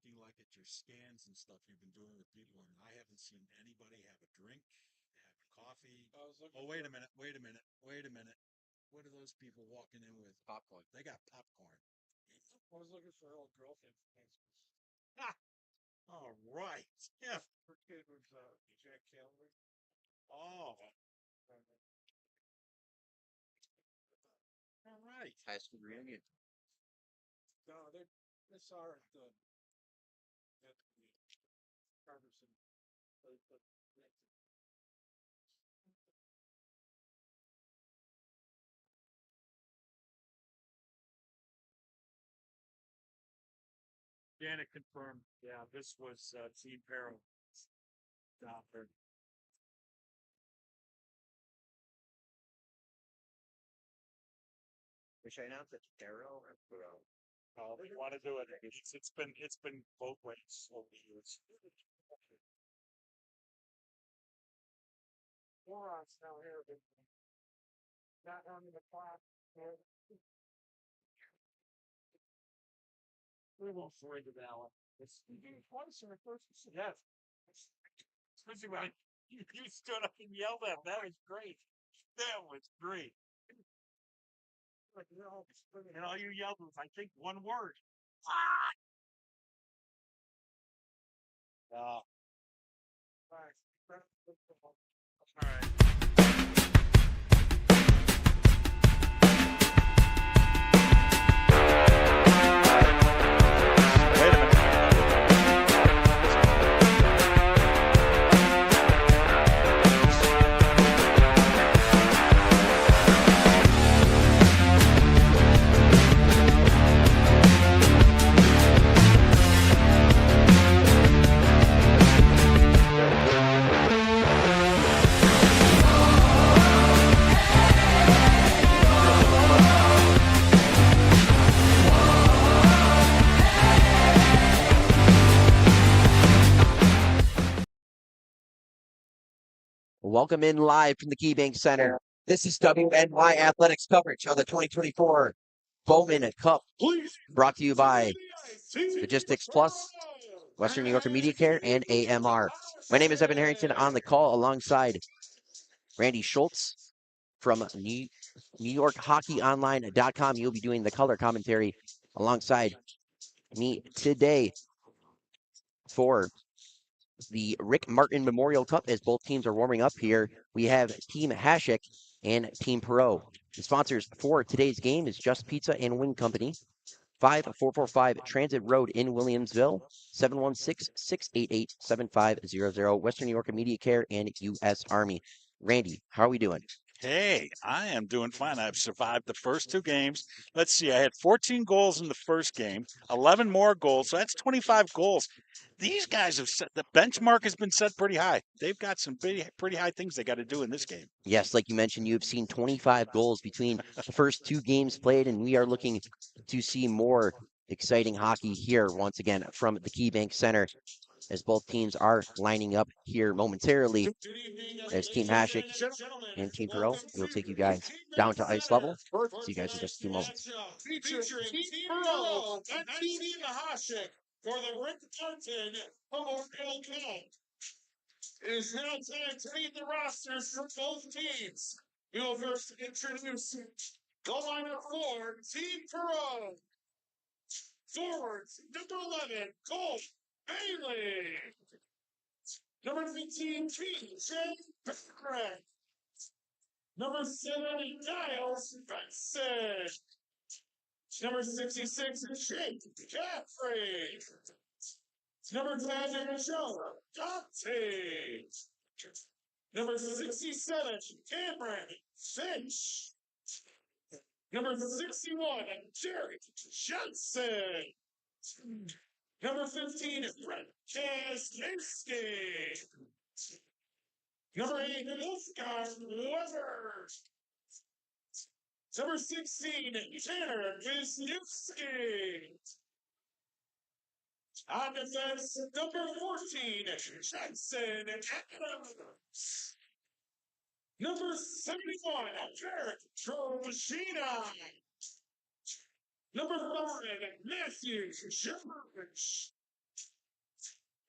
looking like at your scans and stuff you've been doing with people, and I haven't seen anybody have a drink, have coffee. I was looking Oh, wait a minute, wait a minute, wait a minute. What are those people walking in with? Popcorn. They got popcorn. I was looking for her old girlfriend. Ah, all right. Yeah. Her kid was Jack Calvary. Oh, all right. High school reunion. No, they saw her at the Carverson. Janet confirmed. Yeah, this was Team Peril. Doctor. Wish I announced it. Darrow or Burrow. Oh, they want to do it. It's been both ways over the years. Morons down here, but not on the clock. We won't find it, Alan. It's twice in the first. Yes. Especially when you stood up and yelled at him. That was great. That was great. Like, and all you yelled was, I think, one word. Ah! All right. Wait a minute. Welcome in live from the KeyBank Center. This is WNY Athletics coverage of the 2024 Bowman Cup, brought to you by Logistics Plus, Western New Yorker Media Care, and AMR. My name is Evan Harrington on the call alongside Randy Schultz from NewYorkHockeyOnline.com. You'll be doing the color commentary alongside me today for the Rick Martin Memorial Cup as both teams are warming up here. We have Team Hashik and Team Perot. The sponsors for today's game is Just Pizza and Wing Company, 5445 Transit Road in Williamsville, 716-688-7500, Western New York Media Care, and U.S. Army. Randy, how are we doing? Hey, I am doing fine. I've survived the first two games. Let's see, I had 14 goals in the first game, 11 more goals, so that's 25 goals. These guys have set the benchmark has been set pretty high. They've got some pretty high things they got to do in this game. Yes, like you mentioned, you've seen 25 goals between the first two games played, and we are looking to see more exciting hockey here once again from the KeyBank Center as both teams are lining up here momentarily. There's Team Hashik and Team Perot. We'll take you guys down to ice level. See you guys in just a few moments. Featuring Team Perot and Team Hashik for the Rick Martin Memorial Cup. It is now time to meet the rosters for both teams. We will first introduce the lineup for Team Perot. Forwards, number 11, Cole Bailey. Number 15, P.J. Barrett. Number 7, Giles Benson. Number 66, Jake Caffrey. Number 10, Joe Dante. Number 67, Cameron Finch. Number 61, Jared Johnson. Number 15, Brett Kasniewski. Number 8, Wolfgang Weber. Number 16, Tanner Wisniewski. On defense, number 14, Jackson Adams. Number 71, Derek Trojina. Number 5, Matthew Jerovich.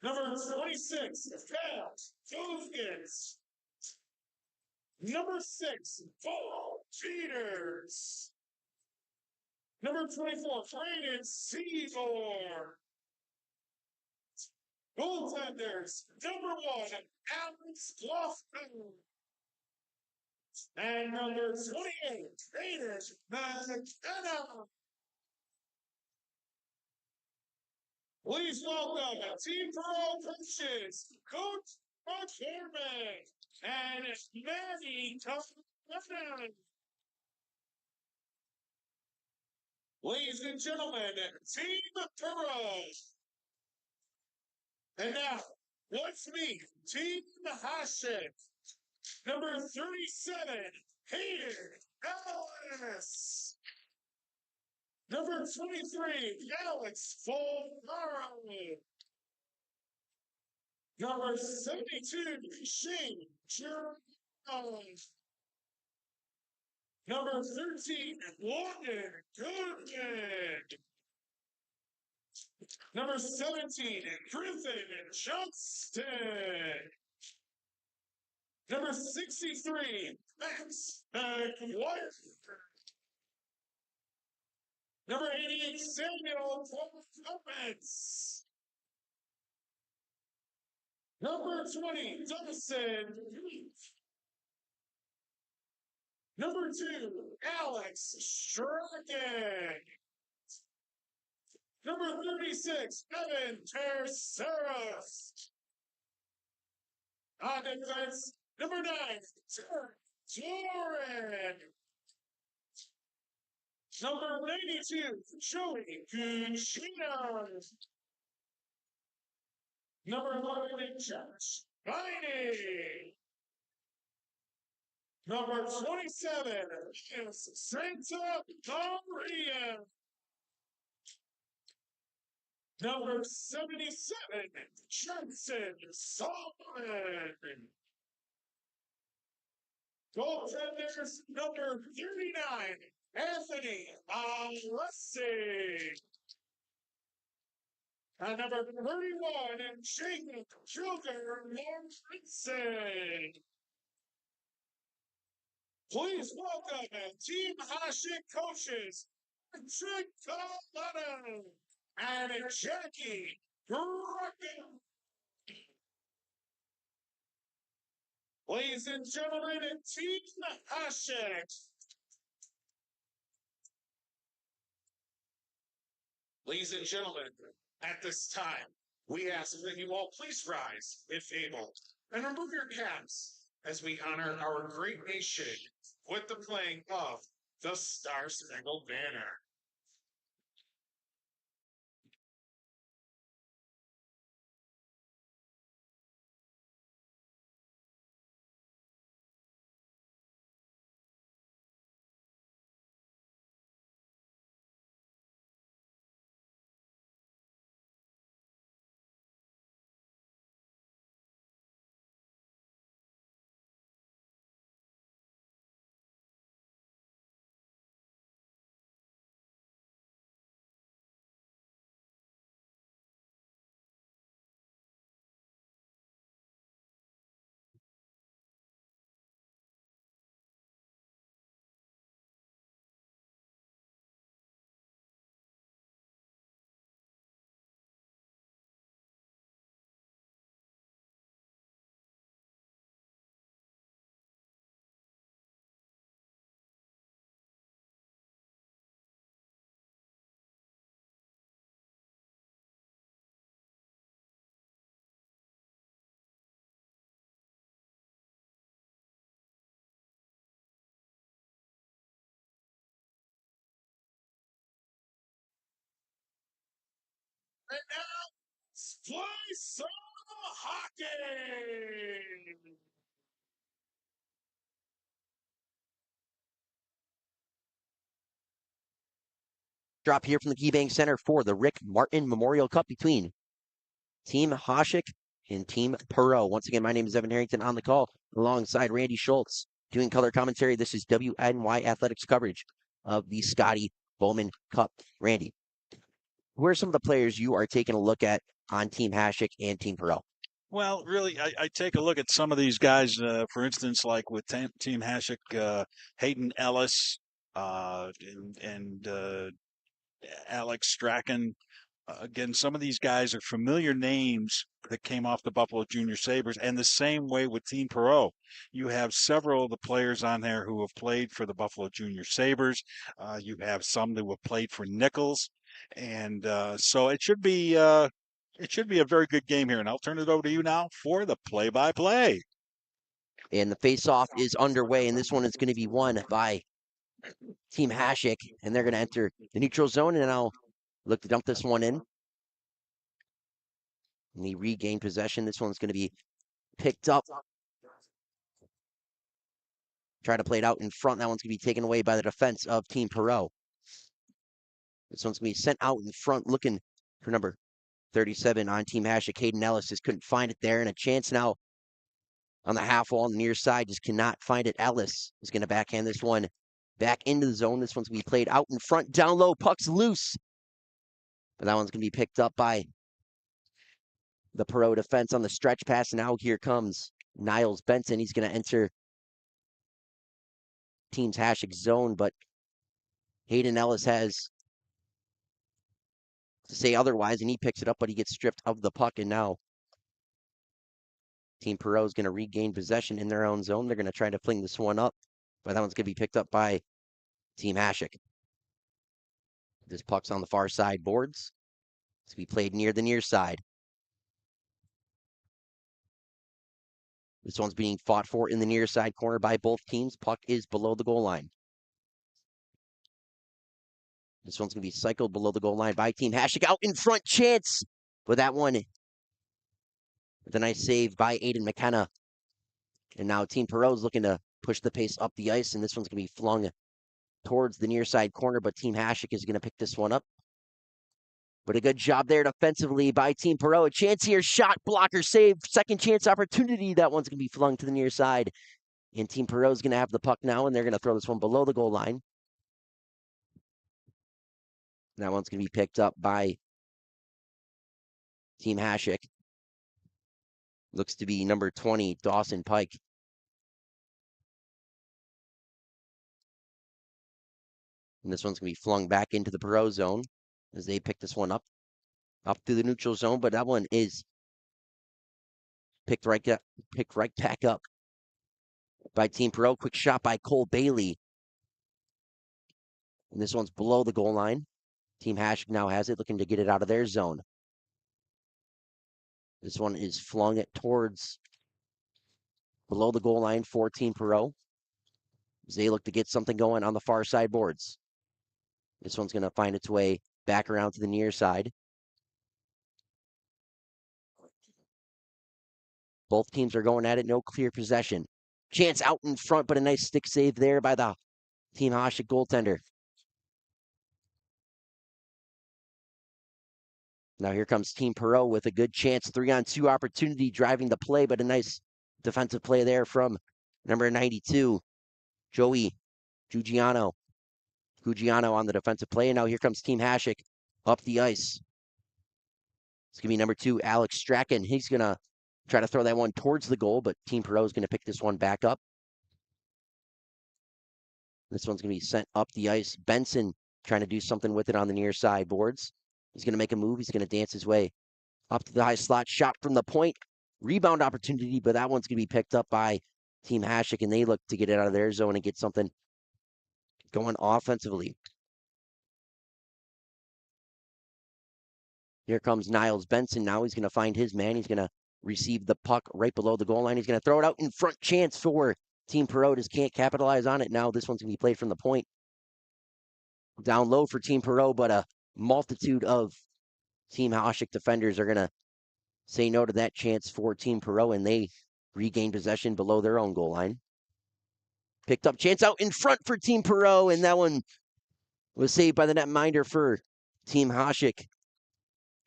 Number 26, Cal Toskins. Number 6, Paul Peters. Number 24, Brandon Seymour. Goaltenders, number 1, Alex Bluffton. And number 28, Raiders, McKenna. Please welcome Team Pro coaches, Coach McCormick and Manny Thompson. Ladies and gentlemen, Team Pro. And now, let's meet Team Hasek. Number 37, Hayden Ellis. Number 23, Alex Fulmaro. Number 72, Shane Jones. Number 13, London Goodman. Number 17, Griffin Johnston. Number 63, Max McGuire. Number 88, Samuel Thomas. Number 20, Dawson. Number 2, Alex Strachan. Number 36, Evan Terceros. On defense, number 9, Joran. Number 92, Joey Cucino. Number 11, Josh Viney. Number 27 is Santa Maria. Number 77, Johnson Solomon. Goaltenders, number 39, Anthony Alessi. And number 31, Jacob Childer-Lawrenson. Please welcome Team Hasek coaches, Patrick Colado and Jackie Grucken. Ladies and gentlemen, Team Hasek. Ladies and gentlemen, at this time, we ask that you all please rise, if able, and remove your caps as we honor our great nation with the playing of the Star Spangled Banner. And now, play some hockey. Drop here from the KeyBank Center for the Rick Martin Memorial Cup between Team Hasek and Team Perot. Once again, my name is Evan Harrington on the call alongside Randy Schultz doing color commentary. This is WNY Athletics coverage of the Scotty Bowman Cup. Randy. Who are some of the players you are taking a look at on Team Hashik and Team Perot? Well, really, I take a look at some of these guys. For instance, like with Team Hashik, Hayden Ellis, and Alex Strachan. Again, some of these guys are familiar names that came off the Buffalo Junior Sabres, and the same way with Team Perot. You have several of the players on there who have played for the Buffalo Junior Sabres. You have some that have played for Nichols, and so it should be a very good game here. And I'll turn it over to you now for the play-by-play. And the face-off is underway, and this one is going to be won by Team Hashik, and they're going to enter the neutral zone, and I'll look to dump this one in. And they regain possession. This one's going to be picked up. Try to play it out in front. That one's going to be taken away by the defense of Team Perot. This one's going to be sent out in front, looking for number 37 on Team Hashik. Hayden Ellis just couldn't find it there, and a chance now on the half wall on the near side. Just cannot find it. Ellis is going to backhand this one back into the zone. This one's going to be played out in front, down low. Puck's loose. But that one's going to be picked up by the Perot defense on the stretch pass. Now here comes Niles Benson. He's going to enter Team's Hashik zone, but Hayden Ellis has to say otherwise, and he picks it up, but he gets stripped of the puck, and now Team Perot is going to regain possession in their own zone. They're going to try to fling this one up, but that one's going to be picked up by Team Hashik. This puck's on the far side boards. It's going to be played near the near side. This one's being fought for in the near side corner by both teams. Puck is below the goal line. This one's going to be cycled below the goal line by Team Hashik. Out in front, chance. But that one with a nice save by Aiden McKenna. And now Team Perot is looking to push the pace up the ice, and this one's going to be flung towards the near side corner, but Team Hashik is going to pick this one up. But a good job there defensively by Team Perot. A chance here, shot, blocker, save, second chance opportunity. That one's going to be flung to the near side. And Team Perot is going to have the puck now, and they're going to throw this one below the goal line. That one's going to be picked up by Team Hashik. Looks to be number 20, Dawson Pike. And this one's going to be flung back into the Perot zone as they pick this one up through the neutral zone. But that one is picked right back up by Team Perot. Quick shot by Cole Bailey. And this one's below the goal line. Team Hashik now has it, looking to get it out of their zone. This one is flung it towards below the goal line for Team Perot. As they look to get something going on the far side boards. This one's going to find its way back around to the near side. Both teams are going at it, no clear possession. Chance out in front, but a nice stick save there by the Team Hashik goaltender. Now here comes Team Perot with a good chance, 3-on-2 opportunity, driving the play, but a nice defensive play there from number 92, Joey Gugiano on the defensive play. And now here comes Team Hashik up the ice. It's going to be number 2, Alex Strachan. He's going to try to throw that one towards the goal, but Team Perot is going to pick this one back up. This one's going to be sent up the ice. Benson trying to do something with it on the near side boards. He's going to make a move. He's going to dance his way up to the high slot. Shot from the point. Rebound opportunity, but that one's going to be picked up by Team Hashik, and they look to get it out of their zone and get something going offensively. Here comes Niles Benson now. He's going to find his man. He's going to receive the puck right below the goal line. He's going to throw it out in front. Chance for Team Perot. Just can't capitalize on it now. This one's going to be played from the point. Down low for Team Perot, but a multitude of Team Hashik defenders are going to say no to that chance for Team Perot, and they regain possession below their own goal line. Picked up chance out in front for Team Perot, and that one was saved by the netminder for Team Hashik.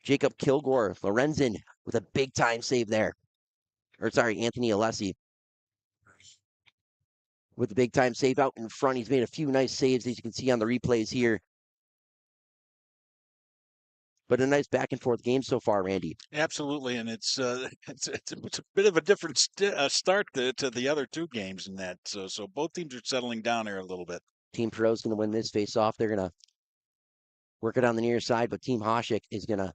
Jacob Kilgore, Lorenzen with a big time save there. Anthony Alessi with a big time save out in front. He's made a few nice saves, as you can see on the replays here. but a nice back and forth game so far, Randy. Absolutely, and it's a bit of a different start to the other two games in that. So both teams are settling down here a little bit. Team Pro's going to win this face off. They're going to work it on the near side, but Team Hasek is going to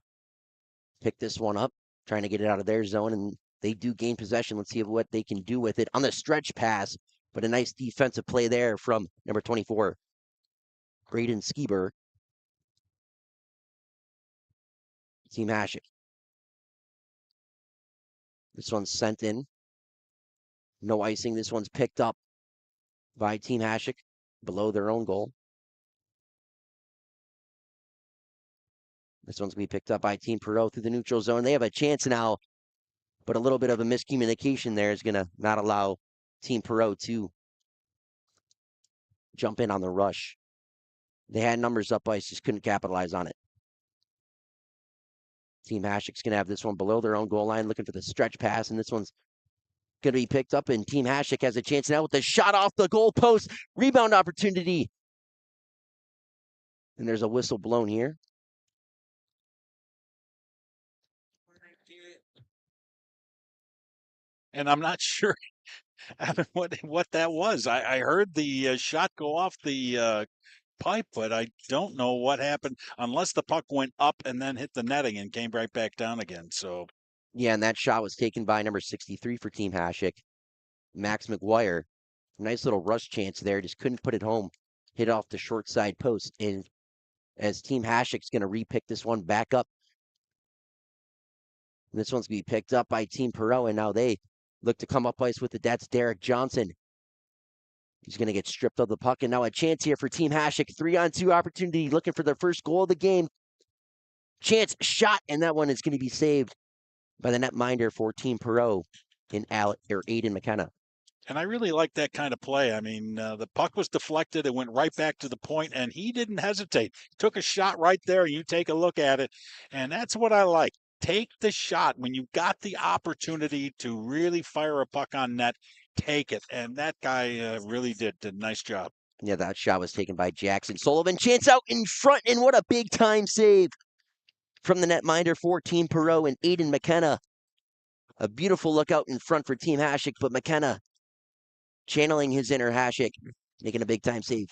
pick this one up, trying to get it out of their zone, and they do gain possession. Let's see what they can do with it on the stretch pass, but a nice defensive play there from number 24, Braden Skieber. Team Hasek. This one's sent in. No icing. This one's picked up by Team Hasek below their own goal. This one's going to be picked up by Team Perot through the neutral zone. They have a chance now, but a little bit of a miscommunication there is going to not allow Team Perot to jump in on the rush. They had numbers up ice, just couldn't capitalize on it. Team Hasek's going to have this one below their own goal line, looking for the stretch pass, and this one's going to be picked up, and Team Hasek has a chance now with the shot off the goal post. Rebound opportunity. And there's a whistle blown here. And I'm not sure what that was. I heard the shot go off the pipe, but I don't know what happened unless the puck went up and then hit the netting and came right back down again. So yeah, and that shot was taken by number 63 for Team Hasek, Max McGuire. Nice little rush chance there, just couldn't put it home. Hit off the short side post, and as Team Hasek's going to repick this one back up. And this one's going to be picked up by Team Perot, and now they look to come up ice with it. That's Derek Johnson. He's going to get stripped of the puck, and now a chance here for Team Hasek. 3-on-2 opportunity, looking for their first goal of the game. Chance shot, and that one is going to be saved by the netminder for Team Perot in Aiden McKenna. And I really like that kind of play. I mean, the puck was deflected. It went right back to the point, and he didn't hesitate. Took a shot right there. You take a look at it, and that's what I like. Take the shot when you've got the opportunity to really fire a puck on net. Take it, and that guy really did a nice job. Yeah, that shot was taken by Jackson Sullivan. Chance out in front, and what a big time save from the netminder for Team Perot and Aiden McKenna. A beautiful look out in front for Team Hasek, but McKenna channeling his inner Hasek, making a big time save.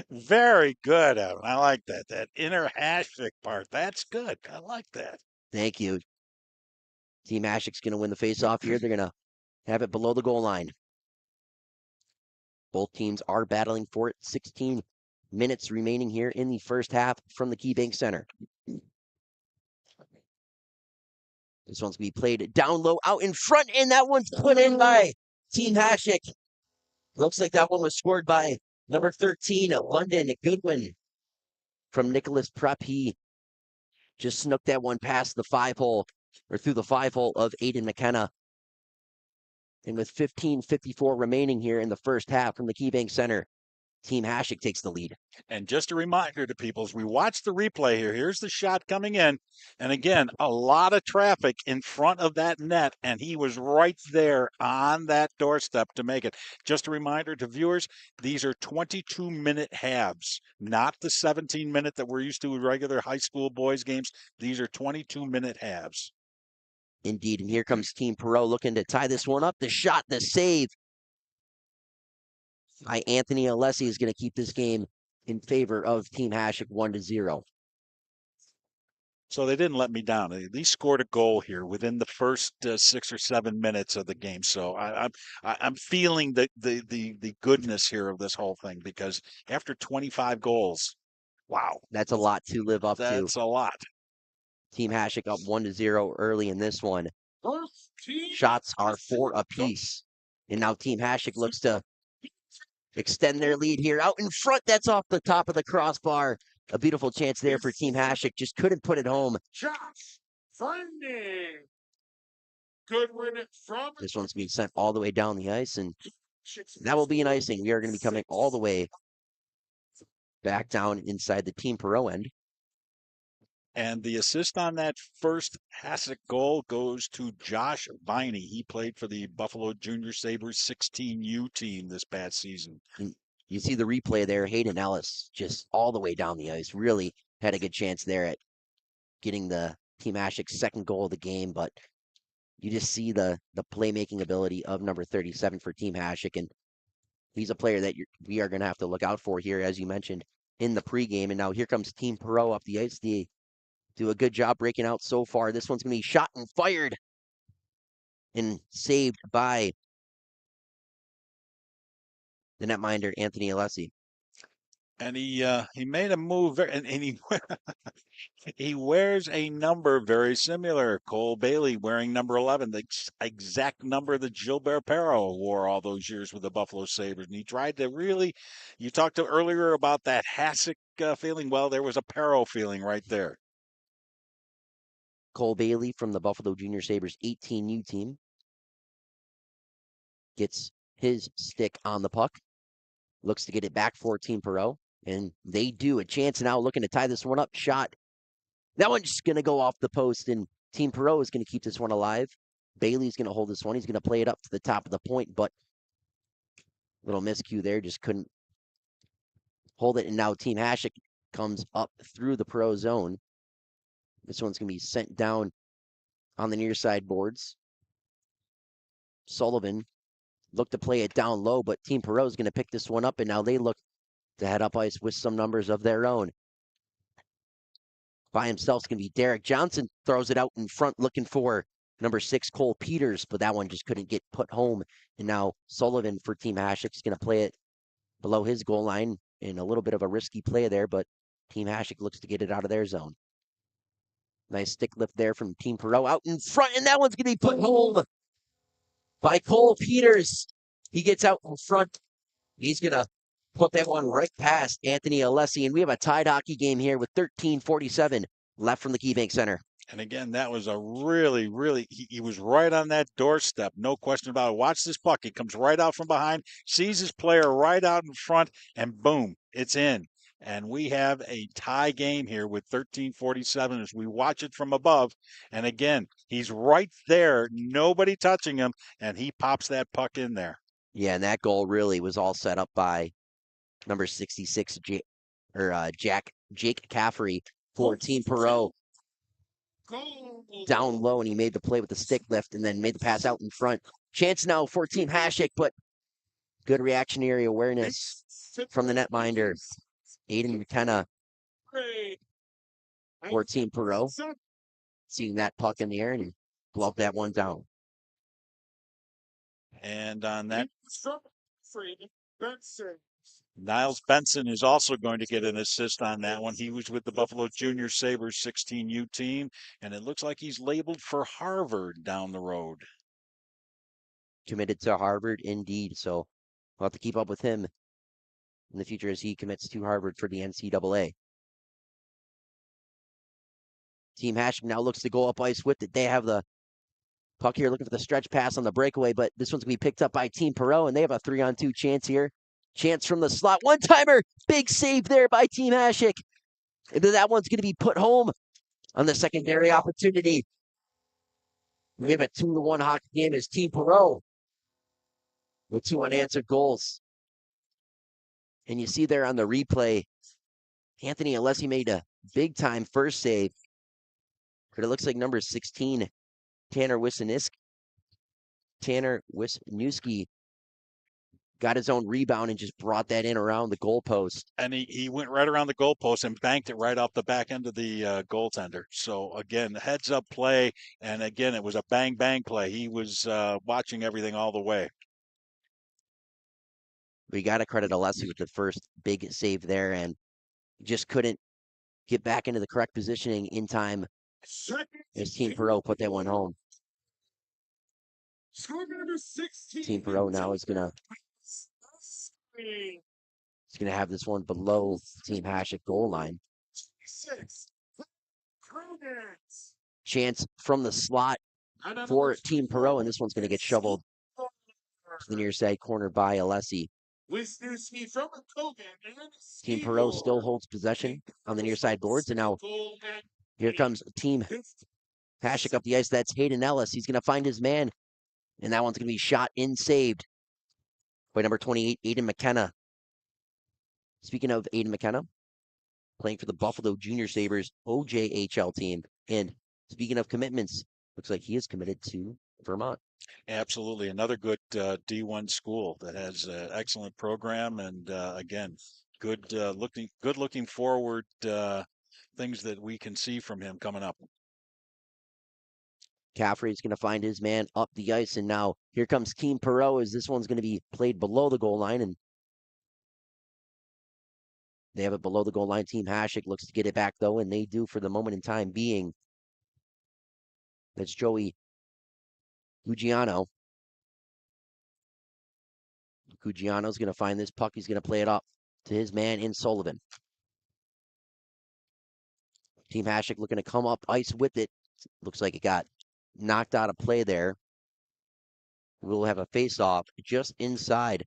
Very good, Evan. I like that. That inner Hasek part. That's good. I like that. Thank you. Team Hasek's going to win the faceoff here. They're going to have it below the goal line. Both teams are battling for it. 16 minutes remaining here in the first half from the KeyBank Center. This one's going to be played down low, out in front, and that one's put in by Team Hasek. Looks like that one was scored by number 13, London Goodwin from Nicholas Prep. He just snuck that one past the 5-hole, or through the 5-hole of Aiden McKenna. And with 15:54 remaining here in the first half from the KeyBank Center, Team Hasek takes the lead. And just a reminder to people, as we watch the replay here, here's the shot coming in. And again, a lot of traffic in front of that net, and he was right there on that doorstep to make it. Just a reminder to viewers, these are 22-minute halves, not the 17-minute that we're used to with regular high school boys games. These are 22-minute halves. Indeed, and here comes Team Perot looking to tie this one up. The shot, the save by Anthony Alessi is going to keep this game in favor of Team Hasek 1-0. So they didn't let me down. They at least scored a goal here within the first 6 or 7 minutes of the game. So I'm feeling the goodness here of this whole thing, because after 25 goals, wow, That's a lot to live up to. that's a lot. Team Hasek up 1-0 early in this one. Shots are 4 apiece. And now Team Hasek looks to extend their lead here. Out in front, that's off the top of the crossbar. A beautiful chance there for Team Hasek. Just couldn't put it home. Shots finding Goodwin from This one's being sent all the way down the ice, and that will be an icing. We are going to be coming all the way back down inside the Team Perot end. And the assist on that first Hasek goal goes to Josh Viney. He played for the Buffalo Junior Sabres 16U team this past season. You see the replay there. Hayden Ellis just all the way down the ice. Really had a good chance there at getting the Team Ashik's second goal of the game, but you just see the playmaking ability of number 37 for Team Hashik, and he's a player that we are going to have to look out for here, as you mentioned in the pregame. And now here comes Team Perot up the ice. They do a good job breaking out so far. This one's going to be shot and fired and saved by the netminder Anthony Alessi. And he made a move, and he he wears a number very similar. Cole Bailey wearing number 11, the exact number that Gilbert Perreault wore all those years with the Buffalo Sabres. And he tried to really, you talked earlier about that Hasek feeling. Well, there was a Perreault feeling right there. Cole Bailey from the Buffalo Junior Sabres 18U team gets his stick on the puck, looks to get it back for Team Perot, and they do. A chance now looking to tie this one up. Shot. That one's just going to go off the post, and Team Perot is going to keep this one alive. Bailey's going to hold this one. He's going to play it up to the top of the point, but little miscue there, just couldn't hold it. And now Team Hashik comes up through the Perot zone. This one's going to be sent down on the near side boards. Sullivan looked to play it down low, but Team Perot is going to pick this one up, and now they look to head up ice with some numbers of their own. By himself, it's going to be Derek Johnson, throws it out in front looking for number 6, Cole Peters, but that one just couldn't get put home. And now Sullivan for Team Hashik is going to play it below his goal line in a little bit of a risky play there, but Team Hashik looks to get it out of their zone. Nice stick lift there from Team Perot out in front, and that one's going to be put home by Cole Peters. He gets out in front. He's going to put that one right past Anthony Alessi, and we have a tied hockey game here with 13:47 left from the KeyBank Center. And again, that was a really, he was right on that doorstep. No question about it. Watch this puck. He comes right out from behind, sees his player right out in front, and boom, it's in. And we have a tie game here with 13:47 as we watch it from above. And again, he's right there, nobody touching him, and he pops that puck in there. Yeah, and that goal really was all set up by number 66, Jake Caffrey for Team Perot. Down low, and he made the play with the stick lift and then made the pass out in front. Chance now for Team Hashik, but good reactionary awareness from the netminder, Aiden McKenna for Team Perot. Seeing that puck in the air and glove that one down. And on that, Niles Benson is also going to get an assist on that one. He was with the Buffalo Junior Sabres 16U team, and it looks like he's labeled for Harvard down the road. Committed to Harvard, indeed. So we'll have to keep up with him in the future as he commits to Harvard for the NCAA. Team Hashik now looks to go up ice with it. They have the puck here looking for the stretch pass on the breakaway, but this one's going to be picked up by Team Perot, and they have a 3-on-2 chance here. Chance from the slot. One-timer. Big save there by Team Hashik. And then that one's going to be put home on the secondary opportunity. We have a 2-1 hockey game as Team Perot with 2 unanswered goals. And you see there on the replay, Anthony Alessi made a big-time first save. But it looks like number 16, Tanner Wisniewski, got his own rebound and just brought that in around the goalpost. And he went right around the goalpost and banked it right off the back end of the goaltender. So, again, heads-up play, and, again, it was a bang-bang play. He was watching everything all the way. We got to credit Alessi with the first big save there, and just couldn't get back into the correct positioning in time as Team Perot put that one home. Team Perot now is going to have this one below Team Hashik goal line. Chance from the slot for Team Perot, and this one's going to get shoveled to the near side corner by Alessi. Team Perot still holds possession on the near side boards, and now here comes Team Hashik up the ice. That's Hayden Ellis. He's going to find his man, and that one's going to be shot in, saved by number 28, Aiden McKenna. Speaking of Aiden McKenna, playing for the Buffalo Junior Sabres OJHL team. And speaking of commitments, looks like he is committed to Vermont. Absolutely, another good D1 school that has an excellent program, and again, good looking forward things that we can see from him coming up. Caffrey's going to find his man up the ice, and now here comes Team Perot as this one's going to be played below the goal line, and they have it below the goal line. Team Hasek looks to get it back, though, and they do for the moment in time being. That's Joey Gugiano. Gugiano's going to find this puck. He's going to play it up to his man in Sullivan. Team Hasek looking to come up ice with it. Looks like it got knocked out of play there. We'll have a face-off just inside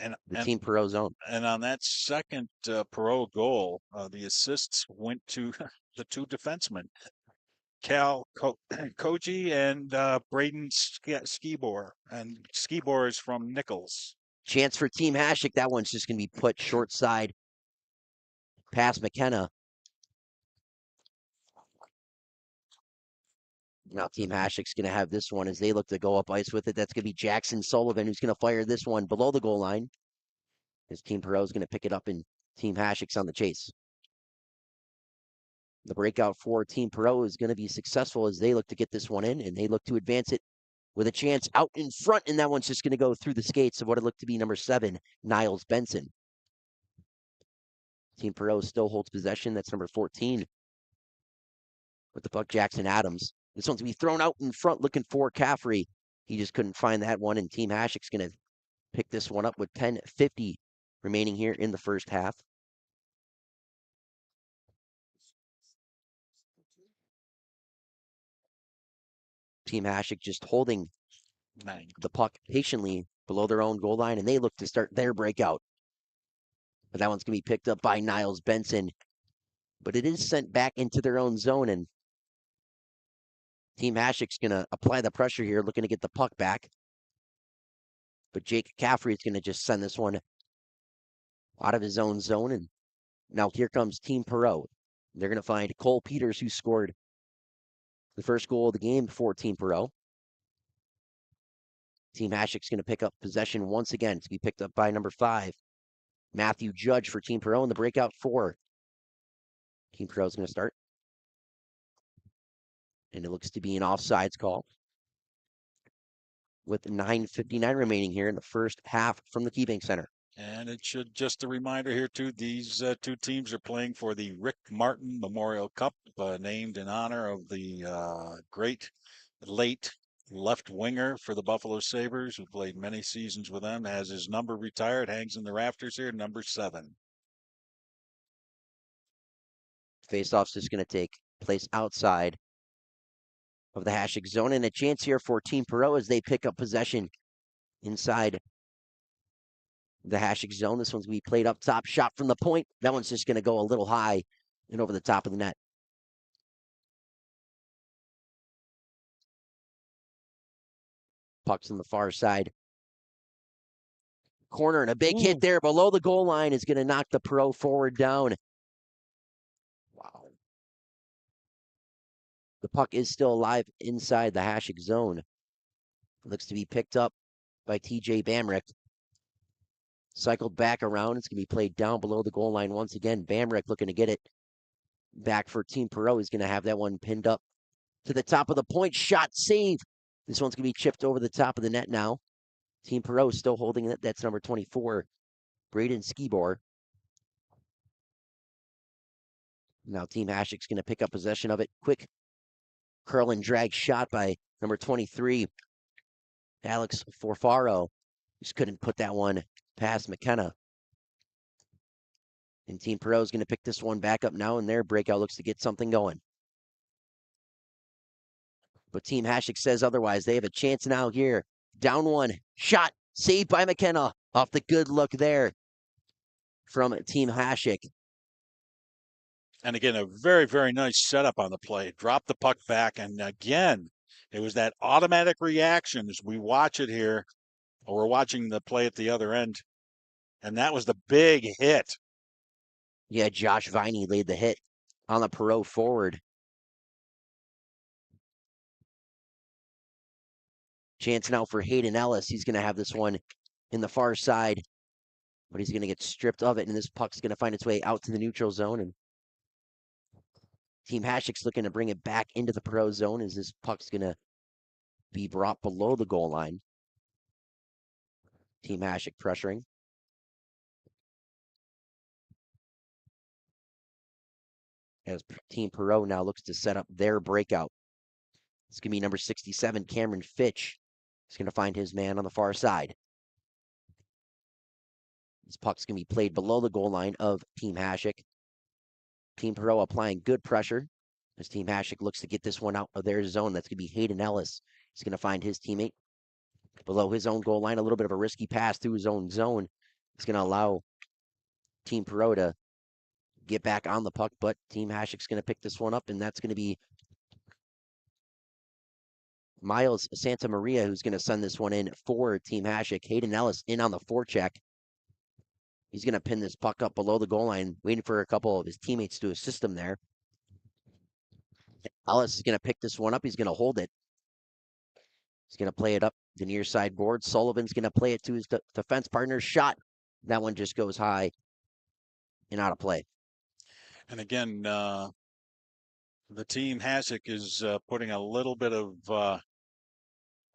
And the Team Perot zone. And on that second Perot goal, the assists went to the two defensemen, Koji and Braden Skibor. And Skibor is from Nichols. Chance for Team Hasek. That one's just going to be put short side past McKenna. Now Team Hasek's going to have this one as they look to go up ice with it. That's going to be Jackson Sullivan who's going to fire this one below the goal line. His Team Perot's going to pick it up and Team Hasek's on the chase. The breakout for Team Perot is going to be successful as they look to get this one in, and they look to advance it with a chance out in front, and that one's just going to go through the skates of what it looked to be number 7, Niles Benson. Team Perot still holds possession. That's number 14 with the puck, Jackson Adams. This one's going to be thrown out in front looking for Caffrey. He just couldn't find that one, and Team Hasek's going to pick this one up with 10:50 remaining here in the first half. Team Hasek just holding the puck patiently below their own goal line, and they look to start their breakout. But that one's going to be picked up by Niles Benson. But it is sent back into their own zone, and Team Hasek's going to apply the pressure here, looking to get the puck back. But Jake Caffrey is going to just send this one out of his own zone, and now here comes Team Perot. They're going to find Cole Peters, who scored the first goal of the game for Team Perot. Team Hasek's going to pick up possession once again to be picked up by number 5, Matthew Judge for Team Perot in the breakout 4. Team Perot's going to start. And it looks to be an offsides call with 9:59 remaining here in the first half from the KeyBank Center. And it should just a reminder here too, these two teams are playing for the Rick Martin Memorial Cup, named in honor of the great late left winger for the Buffalo Sabres, who played many seasons with them, has his number retired, hangs in the rafters here, number 7. Faceoff's just going to take place outside of the Hasek zone, and a chance here for Team Perot as they pick up possession inside the Hasek zone. This one's going to be played up top, shot from the point. That one's just going to go a little high and over the top of the net. Puck's on the far side corner, and a big hit there below the goal line is going to knock the Perot forward down. Wow. The puck is still alive inside the Hasek zone. Looks to be picked up by TJ Bamrick. Cycled back around. It's going to be played down below the goal line once again. Bamrick looking to get it back for Team Perot. He's going to have that one pinned up to the top of the point. Shot save. This one's going to be chipped over the top of the net now. Team Perot still holding it. That's number 24, Braden Skibor. Now Team Hasek's going to pick up possession of it. Quick curl and drag shot by number 23, Alex Forfaro. Just couldn't put that one past McKenna. And Team Perot is going to pick this one back up now, and their breakout looks to get something going. But Team Hasek says otherwise. They have a chance now here. Down one. Shot. Saved by McKenna. Off the good look there from Team Hasek. And again, a very, very nice setup on the play. Drop the puck back, and again, it was that automatic reaction as we watch it here. We're watching the play at the other end, and that was the big hit. Yeah, Josh Viney laid the hit on the Perot forward. Chance now for Hayden Ellis. He's going to have this one in the far side, but he's going to get stripped of it, and this puck's going to find its way out to the neutral zone. And Team Hashik's looking to bring it back into the Perot zone as this puck's going to be brought below the goal line. Team Hashik pressuring. As Team Perot now looks to set up their breakout. It's going to be number 67, Cameron Fitch. He's going to find his man on the far side. This puck's going to be played below the goal line of Team Hashik. Team Perot applying good pressure as Team Hashik looks to get this one out of their zone. That's going to be Hayden Ellis. He's going to find his teammate below his own goal line. A little bit of a risky pass through his own zone. It's going to allow Team Perot to get back on the puck, but Team Hashik's going to pick this one up, and that's going to be Miles Santa Maria who's going to send this one in for Team Hashik. Hayden Ellis in on the forecheck. He's going to pin this puck up below the goal line, waiting for a couple of his teammates to assist him there. Ellis is going to pick this one up. He's going to hold it. He's going to play it up the near side board. Sullivan's going to play it to his defense partner's shot. That one just goes high and out of play. And again, the team Hasek is putting a little bit of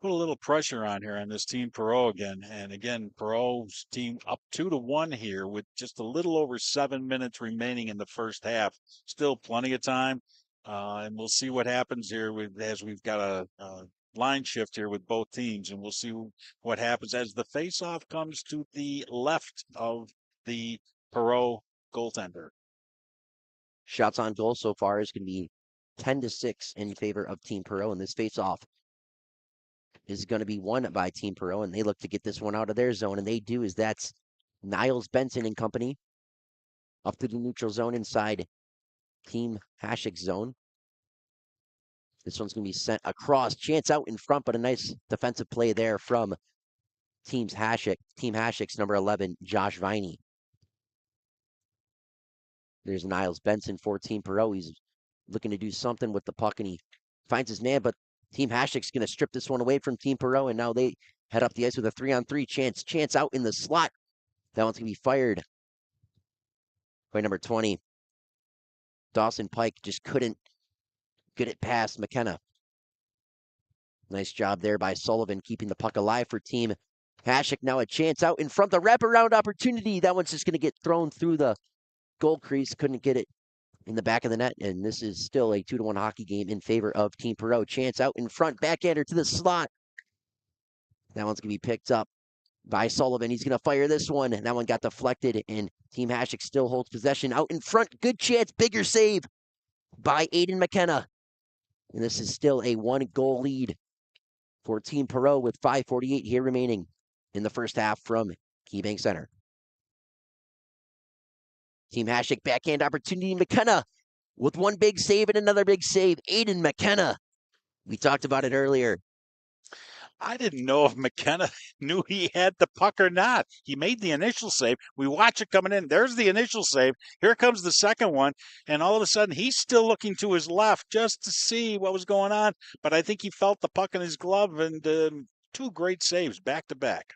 put a little pressure on here on this team Perot again. And again, Perot's team up 2-1 here with just a little over 7 minutes remaining in the first half. Still plenty of time. And we'll see what happens here as we've got a line shift here with both teams. And we'll see what happens as the faceoff comes to the left of the Perot goaltender. Shots on goal so far is going to be 10-6 in favor of Team Perot, and this faceoff is going to be won by Team Perot, and they look to get this one out of their zone, and they do. As that's Niles Benson and company up to the neutral zone inside Team Hashik's zone. This one's going to be sent across. Chance out in front, but a nice defensive play there from Team Hashik's number 11, Josh Viney. There's Niles Benson for Team Perot. He's looking to do something with the puck, and he finds his man, but Team Hashik's going to strip this one away from Team Perot, and now they head up the ice with a 3-on-3 chance. Chance out in the slot. That one's going to be fired by number 20. Dawson Pike just couldn't get it past McKenna. Nice job there by Sullivan, keeping the puck alive for Team Hashik. Now a chance out in front. The wraparound opportunity. That one's just going to get thrown through the goal crease. Couldn't get it in the back of the net. And this is still a 2-1 hockey game in favor of Team Perot. Chance out in front. Backhander to the slot. That one's going to be picked up by Sullivan. He's going to fire this one. And that one got deflected. And Team Hashik still holds possession. Out in front. Good chance. Bigger save by Aiden McKenna. And this is still a 1-goal lead for Team Perot with 5:48 here remaining in the first half from KeyBank Center. Team Hashik backhand opportunity. McKenna with one big save and another big save. Aiden McKenna. We talked about it earlier. I didn't know if McKenna knew he had the puck or not. He made the initial save. We watch it coming in. There's the initial save. Here comes the second one. And all of a sudden, he's still looking to his left just to see what was going on. But I think he felt the puck in his glove, and 2 great saves back to back.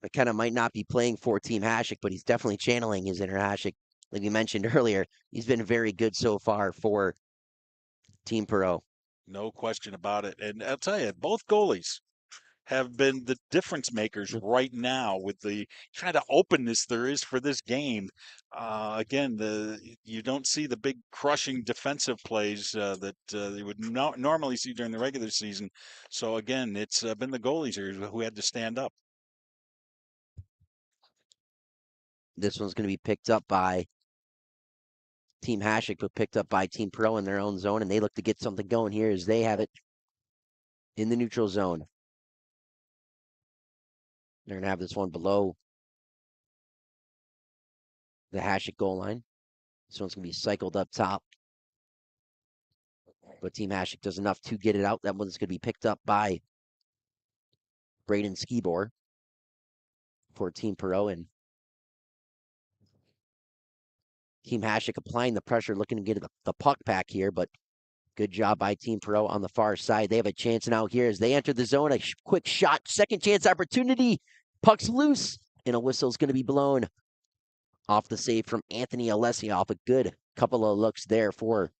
McKenna might not be playing for Team Hashik, but he's definitely channeling his inner Hashik. Like we mentioned earlier, he's been very good so far for Team Perot. No question about it. And I'll tell you, both goalies have been the difference makers right now with the kind of openness there is for this game. Again, you don't see the big crushing defensive plays that you would normally see during the regular season. So again, it's been the goalies here who had to stand up. This one's going to be picked up by Team Hashik, but picked up by Team Perot in their own zone, and they look to get something going here as they have it in the neutral zone. They're going to have this one below the Hashik goal line. This one's going to be cycled up top. But Team Hashik does enough to get it out. That one's going to be picked up by Braden Skibor for Team Perot. And Team Hashik applying the pressure, looking to get the puck back here, but good job by Team Pro on the far side. They have a chance now here as they enter the zone. A quick shot, second chance opportunity. Puck's loose, and a whistle's going to be blown off the save from Anthony Alessi off a good couple of looks there for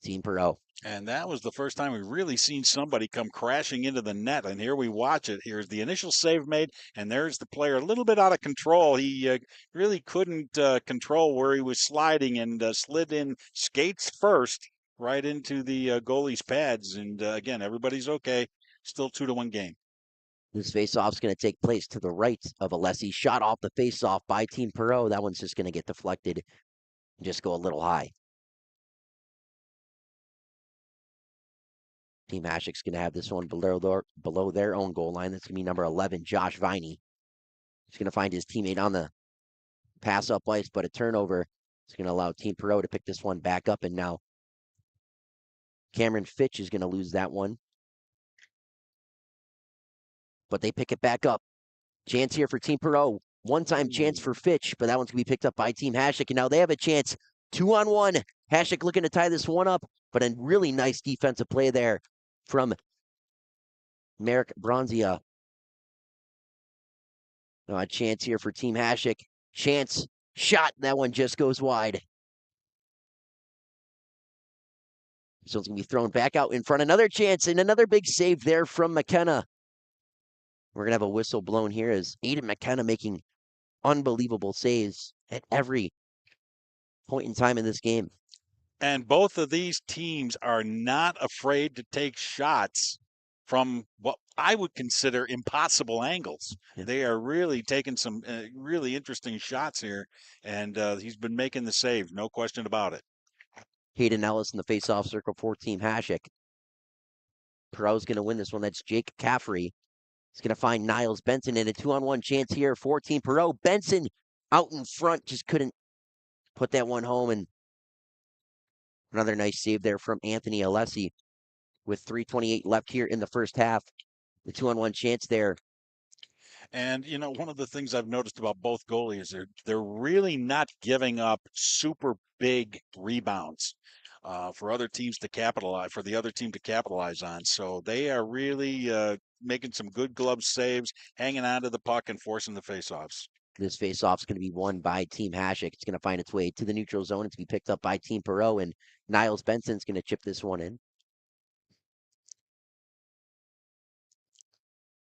Team Pro. And that was the first time we really seen somebody come crashing into the net. And here we watch it. Here's the initial save made, and there's the player a little bit out of control. He really couldn't control where he was sliding and slid in skates first right into the goalie's pads. And again, everybody's okay. Still 2-1 game. This faceoff's going to take place to the right of Alessi. Shot off the faceoff by Team Pro. That one's just going to get deflected and just go a little high. Team Hashik's going to have this one below their own goal line. That's going to be number 11, Josh Viney. He's going to find his teammate on the pass up ice, but a turnover is going to allow Team Perot to pick this one back up. And now Cameron Fitch is going to lose that one. But they pick it back up. Chance here for Team Perot. One-time chance for Fitch, but that one's going to be picked up by Team Hashik. And now they have a chance. 2-on-1. Hashik looking to tie this one up, but a really nice defensive play there from Merrick Bronzia. Now a chance here for Team Hashik. Chance, shot. That one just goes wide. So it's going to be thrown back out in front. Another chance and another big save there from McKenna. We're going to have a whistle blown here as Aiden McKenna making unbelievable saves at every point in time in this game. And both of these teams are not afraid to take shots from what I would consider impossible angles. Yeah. They are really taking some really interesting shots here, and he's been making the saves, no question about it. Hayden Ellis in the faceoff circle for Team Hashik. Perot's going to win this one. That's Jake Caffrey. He's going to find Niles Benson in a 2-on-1 chance here for Team Perot. Benson out in front, just couldn't put that one home. And another nice save there from Anthony Alessi with 3:28 left here in the first half. The 2-on-1 chance there. And you know, one of the things I've noticed about both goalies, they're really not giving up super big rebounds for other teams to capitalize, for the other team to capitalize on. So they are really making some good glove saves, hanging on to the puck and forcing the faceoffs. This faceoff's going to be won by Team Hashik. It's going to find its way to the neutral zone. It's going to be picked up by Team Perot, and Niles Benson's going to chip this one in.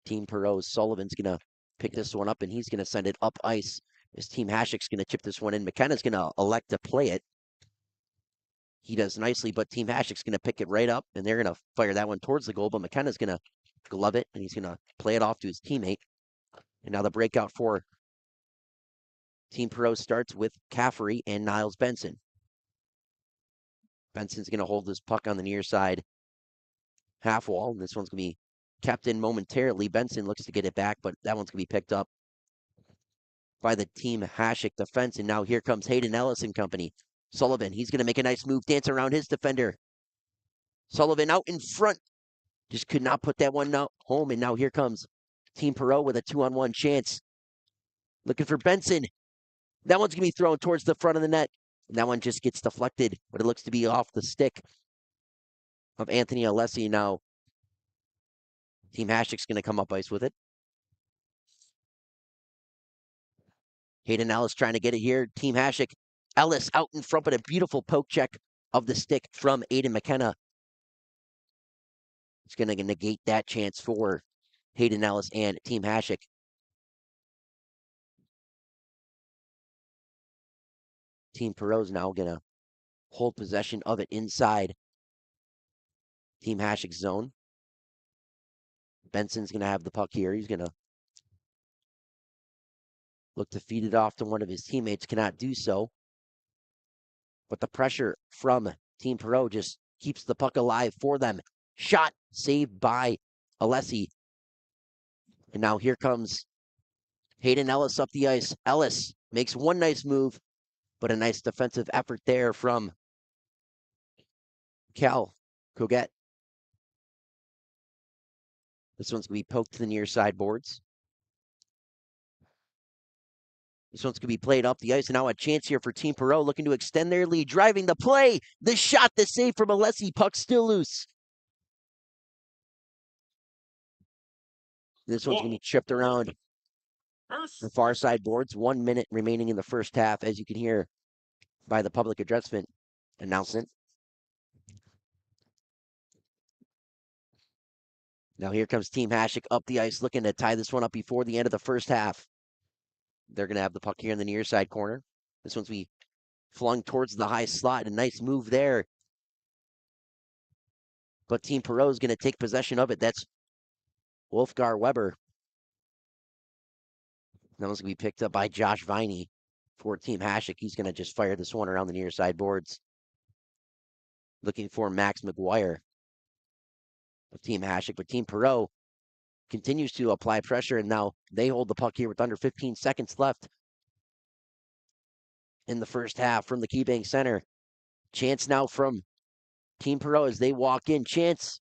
Team Perot's Sullivan's going to pick this one up, and he's going to send it up ice. As Team Hashik's going to chip this one in. McKenna's going to elect to play it. He does nicely, but Team Hashik's going to pick it right up, and they're going to fire that one towards the goal, but McKenna's going to glove it, and he's going to play it off to his teammate. And now the breakout for Team Perot starts with Caffrey and Niles Benson. Benson's going to hold this puck on the near side half wall, and this one's going to be kept in momentarily. Benson looks to get it back, but that one's going to be picked up by the Team Hashik defense. And now here comes Hayden Ellis and company. Sullivan, he's going to make a nice move, dance around his defender. Sullivan out in front. Just could not put that one home. And now here comes Team Perot with a 2-on-1 chance. Looking for Benson. That one's going to be thrown towards the front of the net. And that one just gets deflected, but it looks to be off the stick of Anthony Alessi. Now Team Hashik's going to come up ice with it. Hayden Ellis trying to get it here. Team Hashik. Ellis out in front, but a beautiful poke check of the stick from Aiden McKenna. It's going to negate that chance for Hayden Ellis and Team Hashik. Team Perot's now going to hold possession of it inside Team Hashik's zone. Benson's going to have the puck here. He's going to look to feed it off to one of his teammates. Cannot do so. But the pressure from Team Perot just keeps the puck alive for them. Shot saved by Alessi. And now here comes Hayden Ellis up the ice. Ellis makes one nice move, but a nice defensive effort there from Cal Coget. This one's going to be poked to the near side boards. This one's going to be played up the ice, and now a chance here for Team Perot looking to extend their lead, driving the play. The shot, the save from Alessi. Puck still loose. This one's going to be chipped around the far side boards. 1 minute remaining in the first half, as you can hear by the public addressment announcement. Now here comes Team Hasek up the ice, looking to tie this one up before the end of the first half. They're going to have the puck here in the near side corner. This one's be flung towards the high slot. A nice move there. But Team Perot is going to take possession of it. That's Wolfgar Weber. That one's going to be picked up by Josh Viney for Team Hasek. He's going to just fire this one around the near side boards. Looking for Max McGuire of Team Hasek. But Team Perot continues to apply pressure, and now they hold the puck here with under 15 seconds left in the first half from the KeyBank Center. Chance now from Team Perot as they walk in. Chance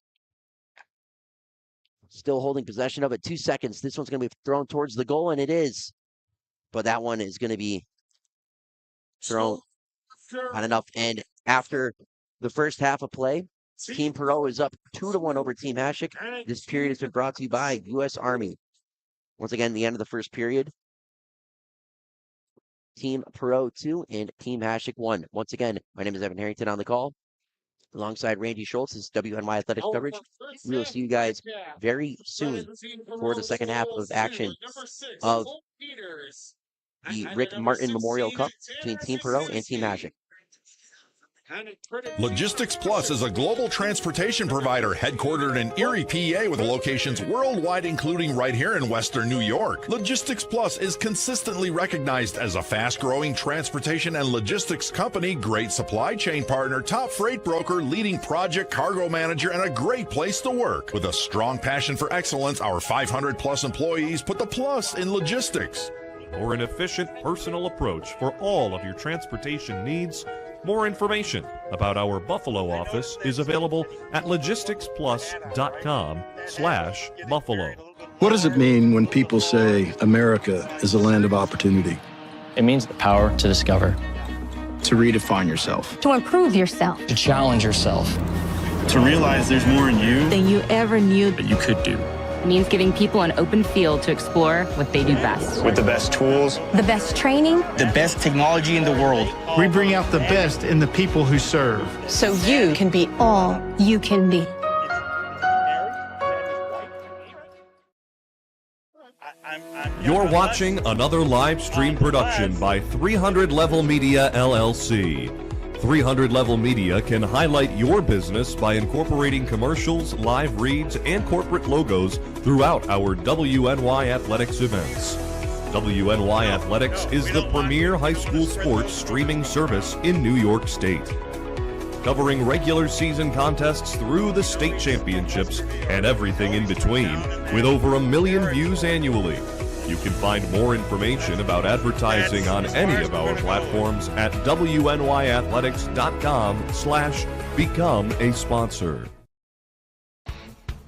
still holding possession of it. 2 seconds. This one's going to be thrown towards the goal, and it is. But that one is going to be thrown on enough. And after the first half of play, Team Perot is up 2-1 over Team Hasek. This period has been brought to you by U.S. Army. Once again, the end of the first period. Team Perot 2 and Team Hasek 1. Once again, my name is Evan Harrington on the call. Alongside Randy Schultz, this is WNY Athletics coverage. We will see you guys very soon for the second half of action of the Rick Martin Memorial Cup between Team Perot and Team Hasek. Logistics Plus is a global transportation provider headquartered in Erie, PA, with locations worldwide, including right here in Western New York. Logistics Plus is consistently recognized as a fast-growing transportation and logistics company, great supply chain partner, top freight broker, leading project cargo manager, and a great place to work. With a strong passion for excellence, our 500-plus employees put the plus in logistics. Or an efficient personal approach for all of your transportation needs. More information about our Buffalo office is available at logisticsplus.com/Buffalo. What does it mean when people say America is a land of opportunity? It means the power to discover, To redefine yourself. to improve yourself, to challenge yourself, to realize there's more in you than you ever knew. that you could do. It means giving people an open field to explore what they do best. With the best tools, The best training, the best technology in the world. We bring out the best in the people who serve. so you can be all you can be. You're watching another live stream production by 300 Level Media LLC. 300 Level Media can highlight your business by incorporating commercials, live reads, and corporate logos throughout our WNY Athletics events. WNY Athletics is the premier high school sports streaming service in New York State, covering regular season contests through the state championships and everything in between, with over 1 million views annually. You can find more information about advertising on any of our platforms at WNYathletics.com/become a sponsor.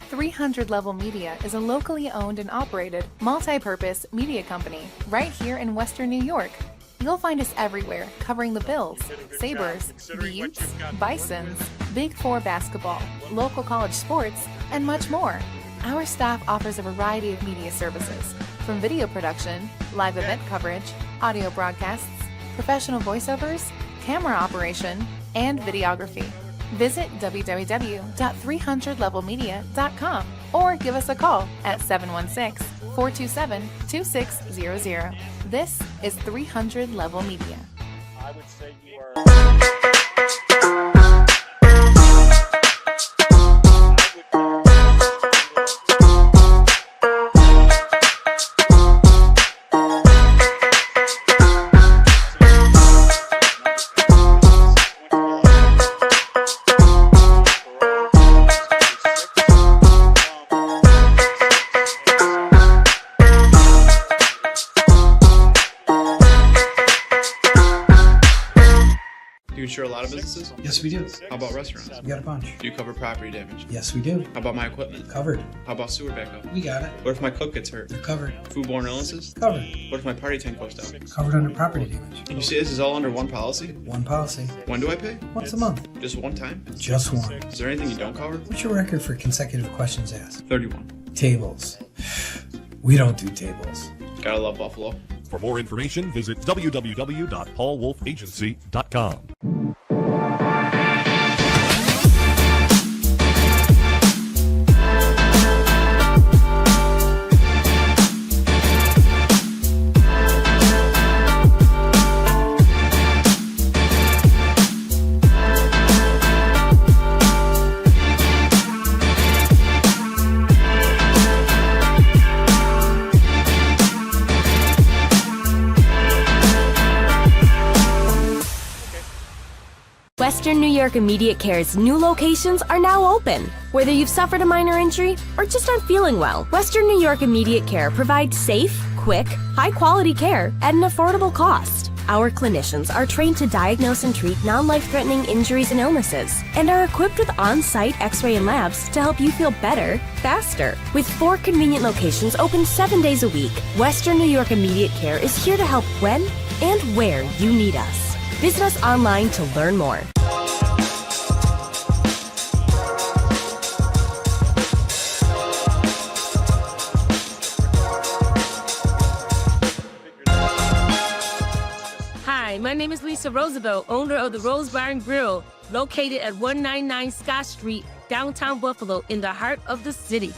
300 Level Media is a locally owned and operated multi-purpose media company right here in Western New York. You'll find us everywhere, covering the Bills, Sabres, the Utes, Bisons, Big Four basketball, local college sports, and much more. Our staff offers a variety of media services, from video production, live event coverage, audio broadcasts, professional voiceovers, camera operation, and videography. Visit www.300levelmedia.com or give us a call at 716-427-2600. This is 300 Level Media. I would say you are. You insure a lot of businesses? Yes, we do. How about restaurants? We got a bunch. Do you cover property damage? Yes, we do. How about my equipment? Covered. How about sewer backup? We got it. What if my cook gets hurt? They're covered. Foodborne illnesses? Covered. What if my party tent goes down? Covered under property damage. You say this is all under one policy? One policy. When do I pay? Once a month. Just one time? Just one. Is there anything you don't cover? What's your record for consecutive questions asked? 31. Tables. We don't do tables. Gotta love Buffalo. For more information, visit www.paulwolfagency.com. Western New York Immediate Care's new locations are now open. Whether you've suffered a minor injury or just aren't feeling well, Western New York Immediate Care provides safe, quick, high-quality care at an affordable cost. Our clinicians are trained to diagnose and treat non-life-threatening injuries and illnesses and are equipped with on-site x-ray and labs to help you feel better, faster. With 4 convenient locations open 7 days a week, Western New York Immediate Care is here to help when and where you need us. Visit us online to learn more. Hi, my name is Lisa Roosevelt, owner of the Rose Bar and Grill, located at 199 Scott Street, downtown Buffalo, in the heart of the city.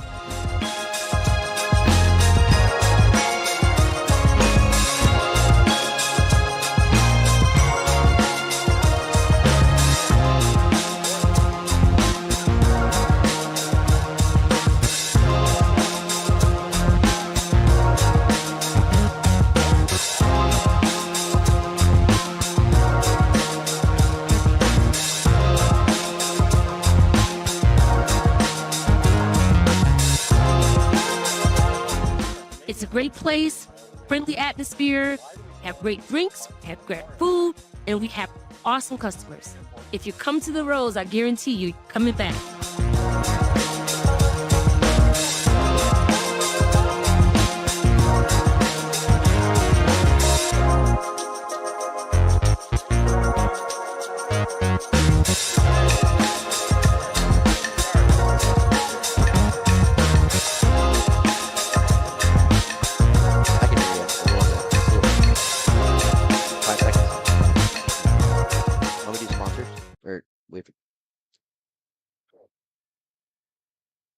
It's a great place, friendly atmosphere, have great drinks, have great food, and we have awesome customers. If you come to the Rose, I guarantee you're coming back.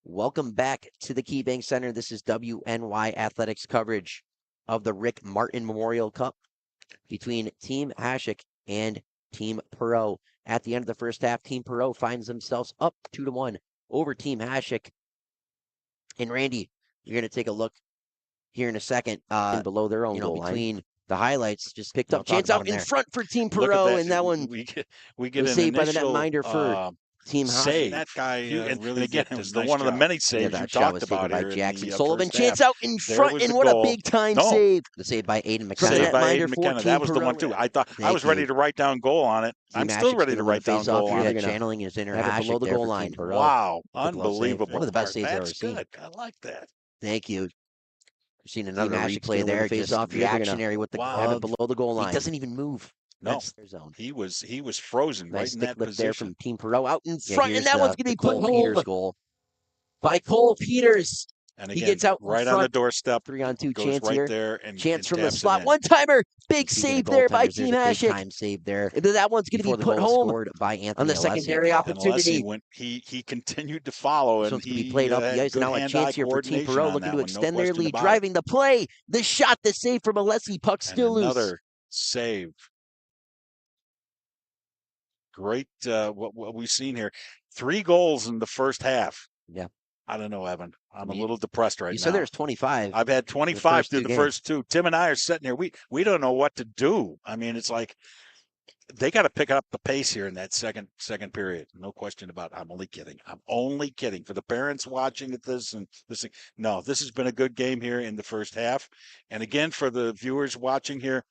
Welcome back to the KeyBank Center. This is WNY Athletics coverage of the Rick Martin Memorial Cup between Team Hashik and Team Perot. At the end of the first half, Team Perot finds themselves up 2-1 over Team Hashik. And Randy, you're going to take a look here in a second below their own goal between line. The highlights. Just picked up chance out in front for Team Perot, and that one we get saved by the netminder for Team save. That guy really again was one of the many saves you talked about by here. Jackson in the, Sullivan. half. Chance out in front, and what a big time save! The save by Aiden McKenna. Saved by Aiden McKenna. That was the one too. I thought I was ready to write down goal on it. I'm still ready to write down goal on it. Channeling his inner below the goal line. Wow, unbelievable! One of the best saves I've ever seen. I like that. Thank you. We've seen another replay there. Face off reactionary with the glove below the goal line. He doesn't even move. No, he was frozen right in that position. There from Team Perot out in front, and that one's going to be put home. Goal by Cole Peters. And again, he gets out right on the doorstep. 3-on-2 goes chance right here. there and chance from the slot. One-timer. Big save there by Team Hashik. Time save there. That one's going to be put home by Anthony on the secondary opportunity. He continued to follow, and he played up the ice. Now a chance here for Team Perot, looking to extend their lead, driving the play. The shot, the save from Alessi. Puck still loose. Another save. Great, what we've seen here. 3 goals in the first half. Yeah. I don't know, Evan. I'm a little depressed right now. You said there's 25. I've had 25 through the first 2. Tim and I are sitting here. We don't know what to do. I mean, it's like they got to pick up the pace here in that second period. No question about it. I'm only kidding. For the parents watching at this and listening. No, this has been a good game here in the first half. And again, for the viewers watching here,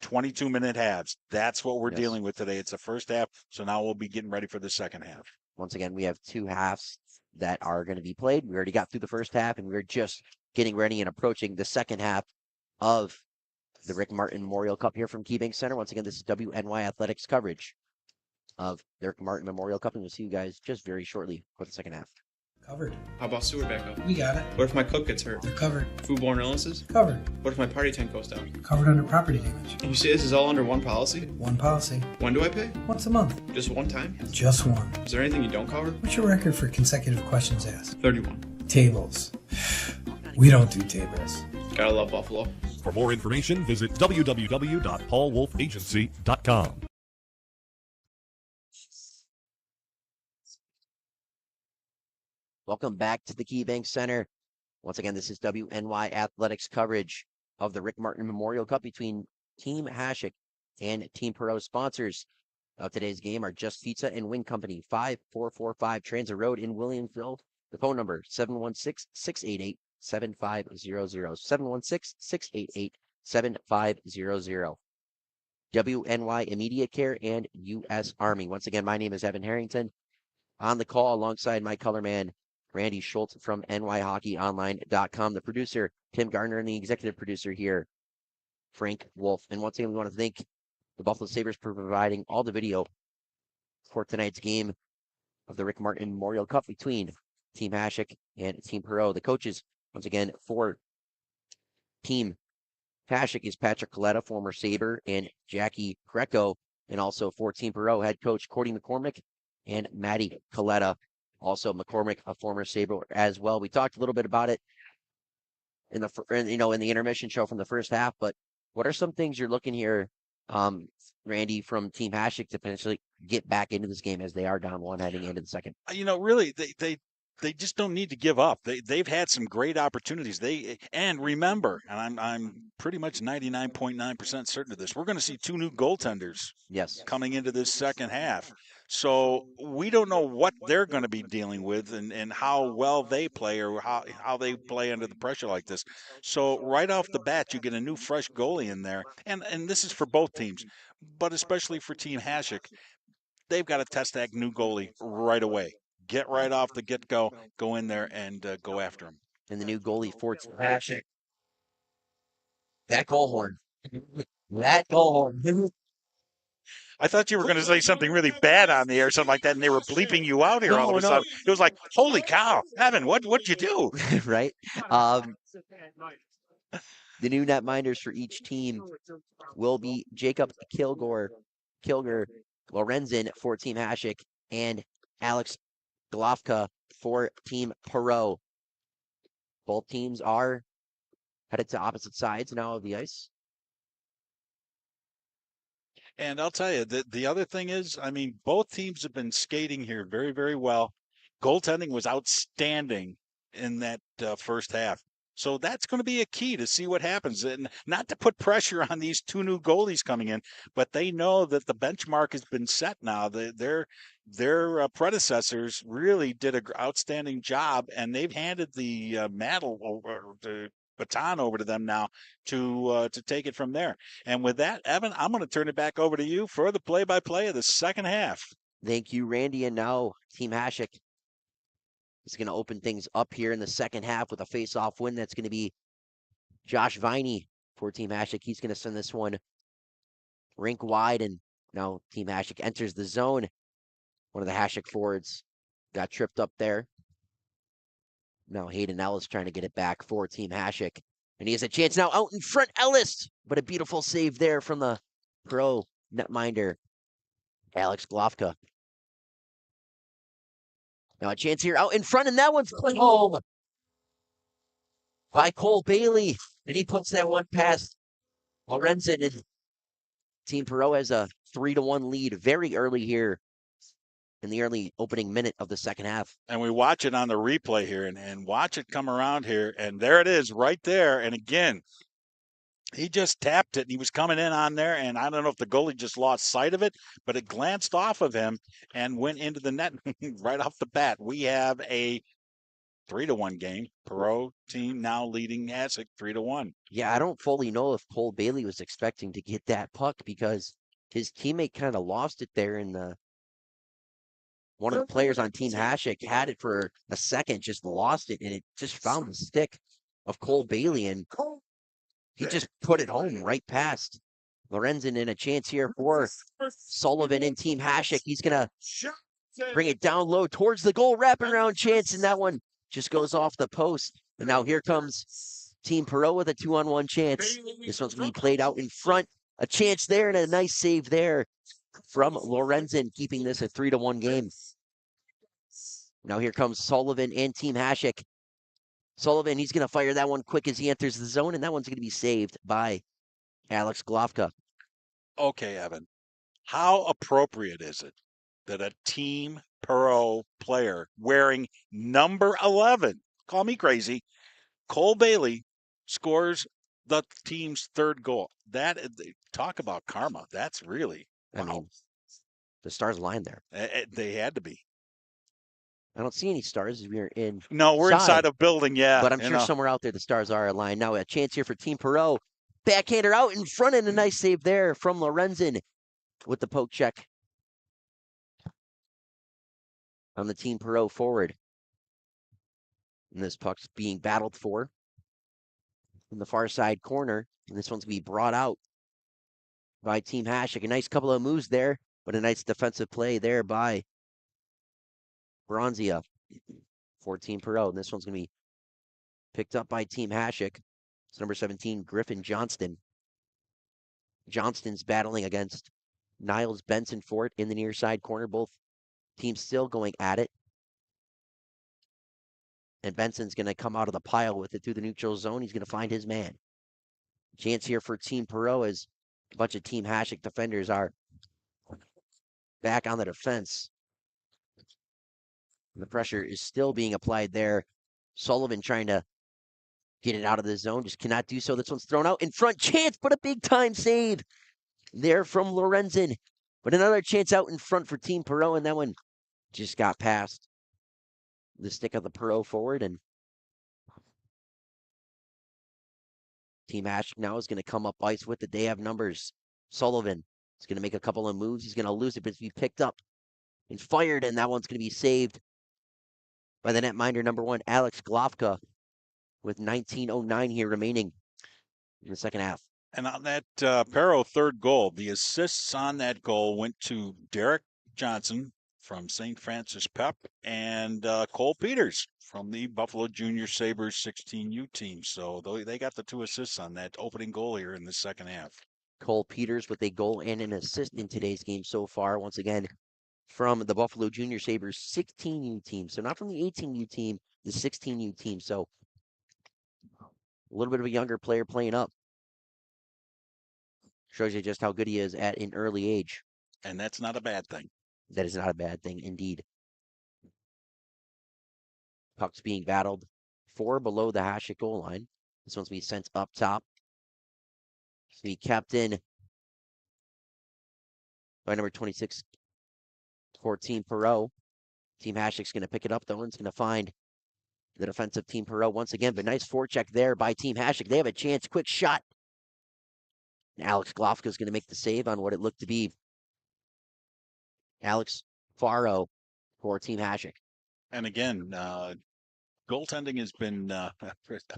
22-minute halves. That's what we're Yes. dealing with today. It's the first half, so now we'll be getting ready for the second half. Once again, we have two halves that are going to be played. We already got through the first half, and we're just getting ready and approaching the second half of the Rick Martin Memorial Cup here from KeyBank Center. Once again, this is WNY Athletics coverage of the Rick Martin Memorial Cup, and we'll see you guys just very shortly for the second half. Covered. How about sewer backup? We got it. What if my cook gets hurt? They're covered. Foodborne illnesses? Covered. What if my party tent goes down? Covered under property damage. You say this is all under one policy? One policy. When do I pay? Once a month. Just one time? Just one. Is there anything you don't cover? What's your record for consecutive questions asked? 31. Tables. We don't do tables. Gotta love Buffalo. For more information, visit www.paulwolfagency.com. Welcome back to the KeyBank Center. Once again, this is WNY Athletics coverage of the Rick Martin Memorial Cup between Team Hashik and Team Perot. Sponsors of today's game are Just Pizza and Wing Company, 5445 Transit Road in Williamsville. The phone number, 716-688-7500, 716-688-7500. WNY Immediate Care and U.S. Army. Once again, my name is Evan Harrington. On the call alongside my color man, Randy Schultz from nyhockeyonline.com, the producer, Tim Gardner, and the executive producer here, Frank Wolf. And once again, we want to thank the Buffalo Sabres for providing all the video for tonight's game of the Rick Martin Memorial Cup between Team Hashik and Team Perot. The coaches, once again, for Team Hashik is Patrick Coletta, former Sabre, and Jackie Greco, and also for Team Perot, head coach Cordy McCormick and Maddie Coletta, also McCormick, a former Sabre as well. We talked a little bit about it in the in the intermission show from the first half, but what are some things you're looking here, Randy, from Team Hashik to potentially get back into this game as they are down one heading into the second? Really, they just don't need to give up. They've had some great opportunities. And remember, and I'm pretty much 99.9% certain of this. We're going to see two new goaltenders. Yes. Coming into this second half. So we don't know what they're going to be dealing with and how well they play or how they play under the pressure like this. So right off the bat, you get a new fresh goalie in there. And this is for both teams, but especially for Team Hashik. They've got to test that new goalie right away. Get right off the get-go, go in there and go after him. And the new goalie for Team Hashik. That goal horn. That goal horn. I thought you were going to say something really bad on the air, something like that, and they were bleeping you out here all of a sudden. It was like, holy cow, Evan, what'd you do? Right? The new netminders for each team will be Jacob Kilgore, Lorenzen for Team Hashik, and Alex Glofka for Team Perot. Both teams are headed to opposite sides now of the ice. And I'll tell you, the other thing is, both teams have been skating here very, very well. Goaltending was outstanding in that first half. So that's going to be a key to see what happens. And not to put pressure on these two new goalies coming in, but they know that the benchmark has been set now. Their predecessors really did an outstanding job, and they've handed the baton over to them now to take it from there. And with that, Evan, I'm going to turn it back over to you for the play-by-play of the second half. Thank you, Randy. And now Team Hashik is going to open things up here in the second half with a face-off win. That's going to be Josh Viney for Team Hashik. He's going to send this one rink wide, and now Team Hashik enters the zone. One of the Hashik forwards got tripped up there. Now Hayden Ellis trying to get it back for Team Hashik. And he has a chance now out in front, Ellis. But a beautiful save there from the pro netminder, Alex Glofka. Now a chance here out in front, and that one's put home by Cole Bailey. And he puts that one past Lorenzen. And Team Perot has a 3-1 lead very early here in the early opening minute of the second half. And we watch it on the replay here and watch it come around here. And there it is right there. And again, he just tapped it and he was coming in on there. And I don't know if the goalie just lost sight of it, but it glanced off of him and went into the net right off the bat. We have a 3-1 game. Perot team now leading Hasek 3-1. Yeah, I don't fully know if Cole Bailey was expecting to get that puck because his teammate kind of lost it there in the one of the players on Team Hasek had it for a second, just lost it, and it just found the stick of Cole Bailey, and he just put it home right past Lorenzen. In a chance here for Sullivan in Team Hasek. He's going to bring it down low towards the goal, wrapping around chance, and that one just goes off the post. And now here comes Team Perot with a 2-on-1 chance. This one's going to be played out in front. A chance there and a nice save there from Lorenzen, keeping this a 3-1 game. Now here comes Sullivan and Team Hasek. Sullivan, he's going to fire that one quick as he enters the zone, and that one's going to be saved by Alex Glofka. Okay, Evan. How appropriate is it that a Team Perot player wearing number 11, call me crazy, Cole Bailey, scores the team's third goal? That talk about karma. That's really, wow. I mean, the stars aligned there. They had to be. I don't see any stars. We're in. No, we're inside a building, yeah. But I'm sure somewhere out there the stars are aligned. Now a chance here for Team Perot. Backhander out in front, and a nice save there from Lorenzen with the poke check on the Team Perot forward. And this puck's being battled for in the far side corner. And this one's going to be brought out by Team Hasek. A nice couple of moves there, but a nice defensive play there by Bronzia for Team Perot. And this one's going to be picked up by Team Hasek. It's number 17, Griffin Johnston. Johnston's battling against Niles Benson for it in the near side corner. Both teams still going at it. And Benson's going to come out of the pile with it through the neutral zone. He's going to find his man. Chance here for Team Perot as a bunch of Team Hasek defenders are back on the defense. The pressure is still being applied there. Sullivan trying to get it out of the zone, just cannot do so. This one's thrown out in front. Chance, but a big time save there from Lorenzen. But another chance out in front for Team Perot, and that one just got past the stick of the Perot forward. And Team Hasek now is going to come up ice with it. They have numbers. Sullivan is going to make a couple of moves. He's going to lose it, but it's going to be picked up and fired, and that one's going to be saved by the netminder number 1, Alex Glofka, with 19:09 here remaining in the second half. And on that Perot third goal, the assists on that goal went to Derek Johnson from St. Francis Pep and Cole Peters from the Buffalo Junior Sabres 16U team. So they got the 2 assists on that opening goal here in the second half. Cole Peters with a goal and an assist in today's game so far. Once again, from the Buffalo Junior Sabres 16U team. So not from the 18U team, the 16U team. So a little bit of a younger player playing up. Shows you just how good he is at an early age. And that's not a bad thing. That is not a bad thing, indeed. Puck's being battled 4 below the Hasek goal line. This one's being sent up top. So he kept in by number 26 for Team Perot. Team Hasek's going to pick it up, though, and it's going to find the defensive Team Perot once again. But nice forecheck there by Team Hasek. They have a chance. Quick shot. And Alex Glofka is going to make the save on what it looked to be Alex Faro for Team Hasek. And again, goaltending has been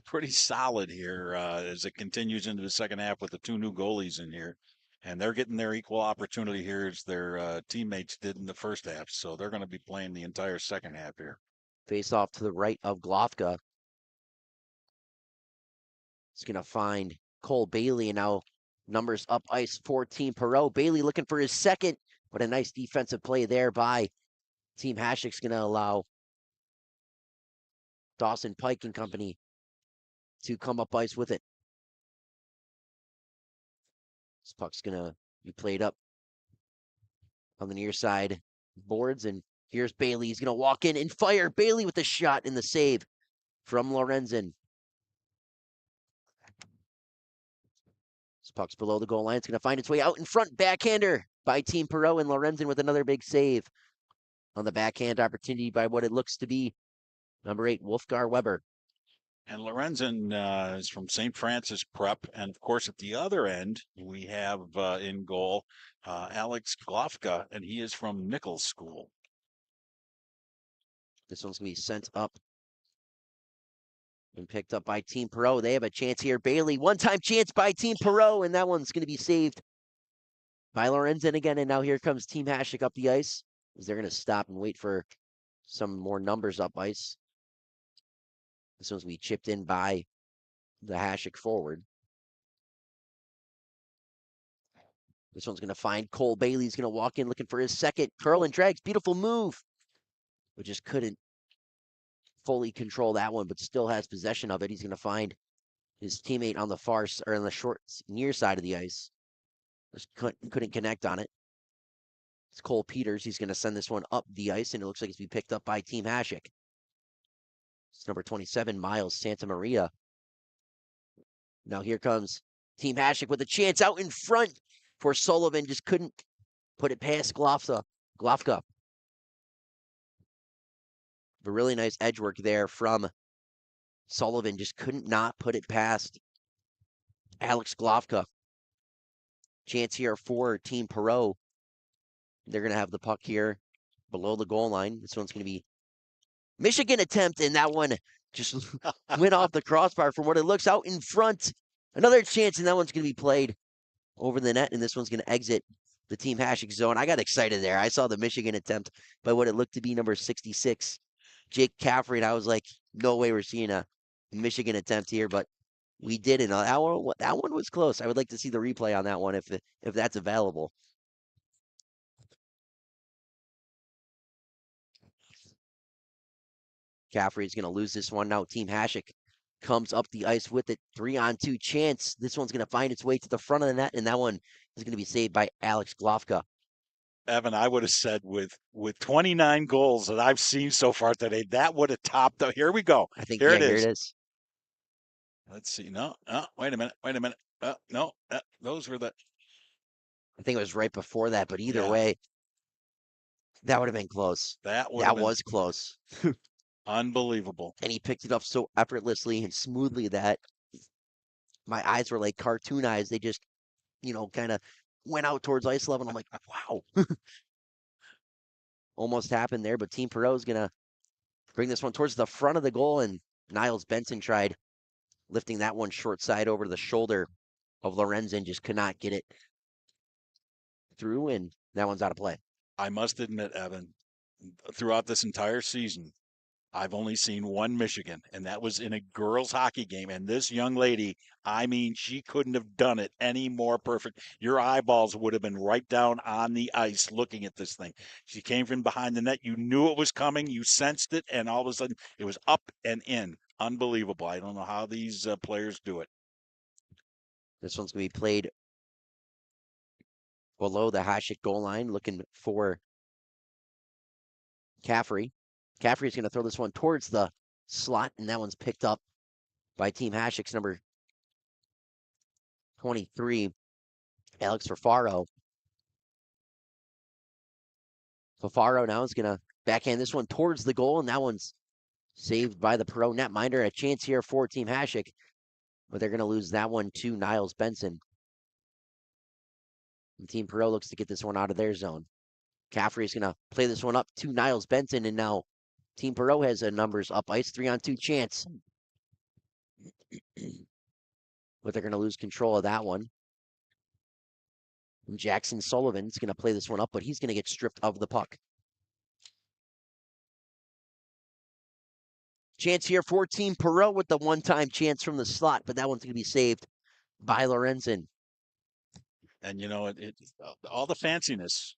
pretty solid here as it continues into the second half with the 2 new goalies in here. And they're getting their equal opportunity here as their teammates did in the first half. So they're going to be playing the entire second half here. Face off to the right of Glofka. It's going to find Cole Bailey, and now numbers up ice for Team Perot. Bailey looking for his second, but a nice defensive play there by Team Hasek's going to allow Dawson Pike and company to come up ice with it. This puck's going to be played up on the near side boards, and here's Bailey. He's going to walk in and fire. Bailey with the shot and the save from Lorenzen. This puck's below the goal line. It's going to find its way out in front. Backhander by Team Perot, and Lorenzen with another big save on the backhand opportunity by what it looks to be Number 8, Wolfgar Weber. And Lorenzen is from St. Francis Prep. And of course, at the other end, we have in goal Alex Glofka, and he is from Nichols School. This one's going to be sent up and picked up by Team Perot. They have a chance here. Bailey, one-time chance by Team Perot, and that one's going to be saved by Lorenzen again. And now here comes Team Hasek up the ice, as they're going to stop and wait for some more numbers up ice. This one's going to be chipped in by the Hasek forward. This one's going to find Cole Bailey. He's going to walk in looking for his second. Curl and drags. Beautiful move. But just couldn't fully control that one, but still has possession of it. He's going to find his teammate on the far or on the short near side of the ice. Just couldn't connect on it. It's Cole Peters. He's going to send this one up the ice, and it looks like it's going to be picked up by Team Hasek. It's number 27, Miles Santa Maria. Now here comes Team Hasek with a chance out in front for Sullivan. Just couldn't put it past Glofka. A really nice edge work there from Sullivan. Just couldn't not put it past Alex Glofka. Chance here for Team Perot. They're going to have the puck here below the goal line. This one's going to be Michigan attempt, and that one just went off the crossbar from what it looks out in front. Another chance, and that one's going to be played over the net, and this one's going to exit the Team Hasek zone. I got excited there. I saw the Michigan attempt by what it looked to be number 66, Jake Caffrey, and I was like, no way we're seeing a Michigan attempt here, but we did, and that one was close. I would like to see the replay on that one if that's available. Caffrey is going to lose this one. Now Team Hasek comes up the ice with it. 3-on-2 chance. This one's going to find its way to the front of the net, and that one is going to be saved by Alex Glofka. Evan, I would have said with 29 goals that I've seen so far today, that would have topped. Here we go. I think here it here is. it is. Let's see. No, wait a minute. No, those were the. I think it was right before that, but either way, that would have been close. That was close. Unbelievable. And he picked it up so effortlessly and smoothly that my eyes were like cartoon eyes. They just, kind of went out towards ice level. And I'm like, wow. Almost happened there, but Team Perot is going to bring this one towards the front of the goal, and Niles Benson tried lifting that one short side over the shoulder of Lorenzen, just could not get it through, and that one's out of play. I must admit, Evan, throughout this entire season, I've only seen one Michigan, and that was in a girls' hockey game. And this young lady, I mean, she couldn't have done it any more perfect. Your eyeballs would have been right down on the ice looking at this thing. She came from behind the net. You knew it was coming. You sensed it, and all of a sudden, it was up and in. Unbelievable. I don't know how these players do it. This one's going to be played below the Hasek goal line, looking for Caffrey. Caffrey is going to throw this one towards the slot, and that one's picked up by Team Hasek's number 23, Alex Fafaro. Fafaro now is going to backhand this one towards the goal, and that one's saved by the Perot netminder. A chance here for Team Hasek, but they're going to lose that one to Niles Benson. And Team Perot looks to get this one out of their zone. Caffrey is going to play this one up to Niles Benson, and now Team Perot has a numbers up ice, 3-on-2 chance. But they're going to lose control of that one. And Jackson Sullivan's going to play this one up, but he's going to get stripped of the puck. Chance here for Team Perot with the one-time chance from the slot, but that one's going to be saved by Lorenzen. And, all the fanciness,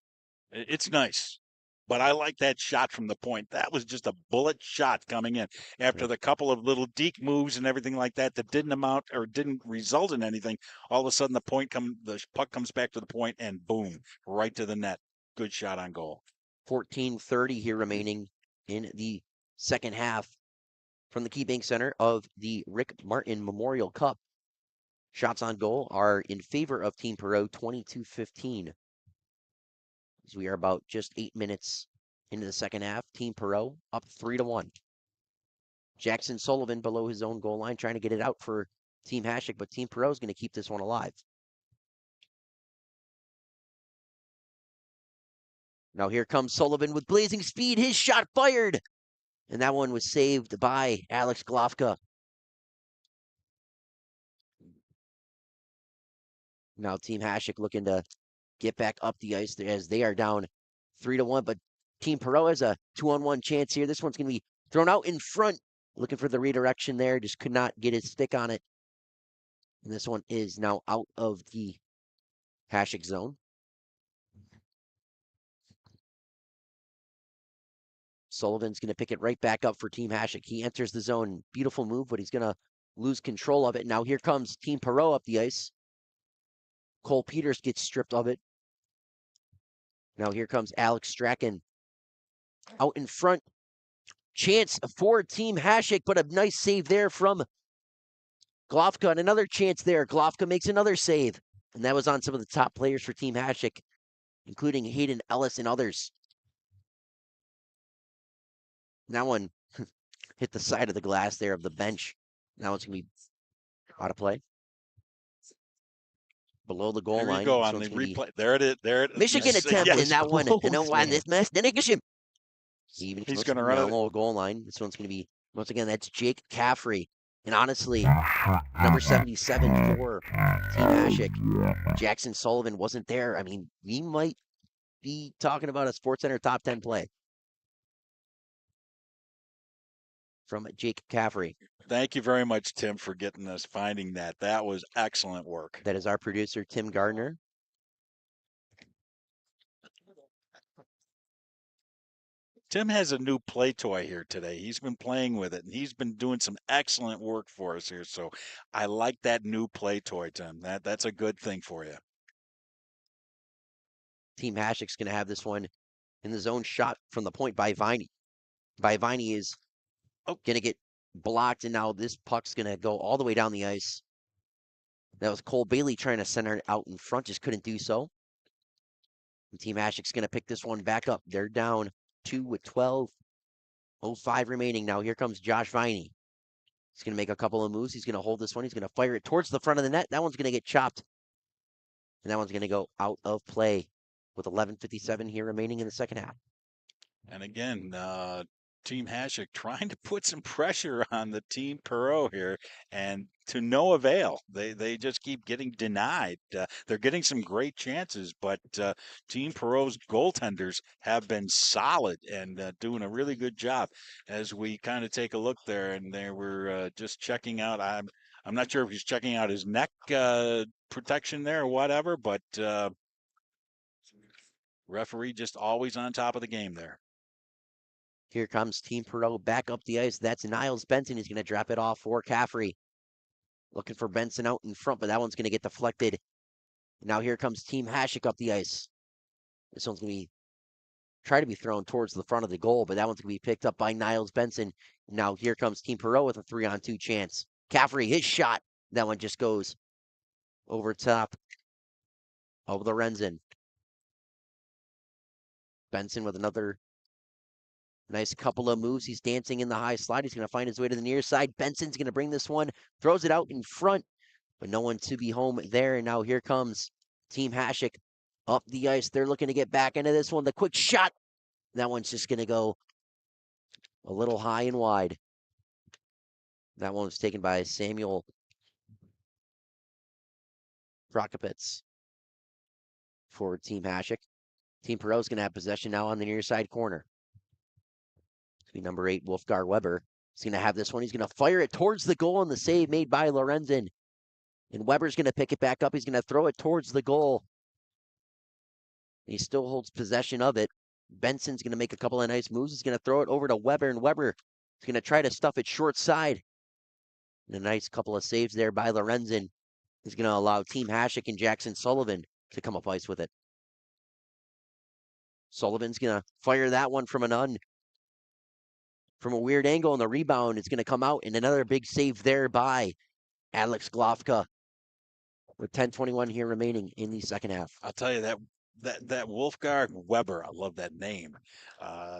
it's nice. But I like that shot from the point. That was just a bullet shot coming in after the couple of little deke moves and everything like that didn't amount or didn't result in anything. All of a sudden, the puck comes back to the point, and boom, right to the net. Good shot on goal. 14:30 here remaining in the second half from the KeyBank Center of the Rick Martin Memorial Cup. Shots on goal are in favor of Team Perot, 22-15. As we are about just 8 minutes into the second half. Team Perot up 3-1. Jackson Sullivan below his own goal line trying to get it out for Team Hashik, but Team Perot is going to keep this one alive. Now here comes Sullivan with blazing speed. His shot fired. And that one was saved by Alex Glofka. Now Team Hashik looking to get back up the ice as they are down 3-1. But Team Perot has a 2-on-1 chance here. This one's going to be thrown out in front. Looking for the redirection there. Just could not get his stick on it. And this one is now out of the Hashik zone. Sullivan's going to pick it right back up for Team Hashik. He enters the zone. Beautiful move, but he's going to lose control of it. Now here comes Team Perot up the ice. Cole Peters gets stripped of it. Now here comes Alex Strachan out in front. Chance for Team Hashik, but a nice save there from Glofka. And another chance there. Glofka makes another save. And that was on some of the top players for Team Hashik, including Hayden Ellis and others. That one hit the side of the glass there of the bench. Now it's going to be out of play. Below the goal There line. you go on the replay. There it is. There it is. Michigan attempt in that one. And then one this mess. Then he's going to run it. Goal line. This one's going to be, once again, that's Jake Caffrey. And honestly, number 77 for Team Hashik. Jackson Sullivan wasn't there. I mean, we might be talking about a SportsCenter top 10 play from Jake Caffrey. Thank you very much, Tim, for getting us finding that. That was excellent work. That is our producer, Tim Gardner. Tim has a new play toy here today. He's been playing with it, and he's been doing some excellent work for us here. So I like that new play toy, Tim. That's a good thing for you. Team Hashik's going to have this one in the zone, shot from the point by Viney. Viney is going to get blocked, and now this puck's going to go all the way down the ice. That was Cole Bailey trying to center it out in front, just couldn't do so. And Team Hashik's going to pick this one back up. They're down 2 with 12:05 remaining. Now here comes Josh Viney. He's going to make a couple of moves. He's going to hold this one. He's going to fire it towards the front of the net. That one's going to get chopped. And that one's going to go out of play with 11:57 here remaining in the second half. And again, Team Hashik trying to put some pressure on the Team Perot here, and to no avail. They just keep getting denied. They're getting some great chances, but Team Perot's goaltenders have been solid and doing a really good job. As we kind of take a look there, and they were just checking out. I'm not sure if he's checking out his neck protection there or whatever, but referee just always on top of the game there. Here comes Team Perot back up the ice. That's Niles Benson. He's going to drop it off for Caffrey. Looking for Benson out in front, but that one's going to get deflected. Now here comes Team Hashik up the ice. This one's going to try to be thrown towards the front of the goal, but that one's going to be picked up by Niles Benson. Now here comes Team Perot with a 3-on-2 chance. Caffrey, his shot. That one just goes over top of Lorenzen. Benson with another nice couple of moves. He's dancing in the high slide. He's going to find his way to the near side. Benson's going to bring this one, throws it out in front, but no one to be home there. And now here comes Team Hashik up the ice. They're looking to get back into this one. The quick shot. That one's just going to go a little high and wide. That one was taken by Samuel Prokopitz for Team Hashik. Team Perot's going to have possession now on the near side corner. Be number 8, Wolfgar Weber. He's going to have this one. He's going to fire it towards the goal, and the save made by Lorenzen. And Weber's going to pick it back up. He's going to throw it towards the goal. He still holds possession of it. Benson's going to make a couple of nice moves. He's going to throw it over to Weber, and Weber is going to try to stuff it short side. And a nice couple of saves there by Lorenzen is going to allow Team Hashik and Jackson Sullivan to come up ice with it. Sullivan's going to fire that one from a weird angle, and the rebound is going to come out, and another big save there by Alex Glofka with 10:21 here remaining in the second half. I'll tell you that Wolfgar Weber, I love that name,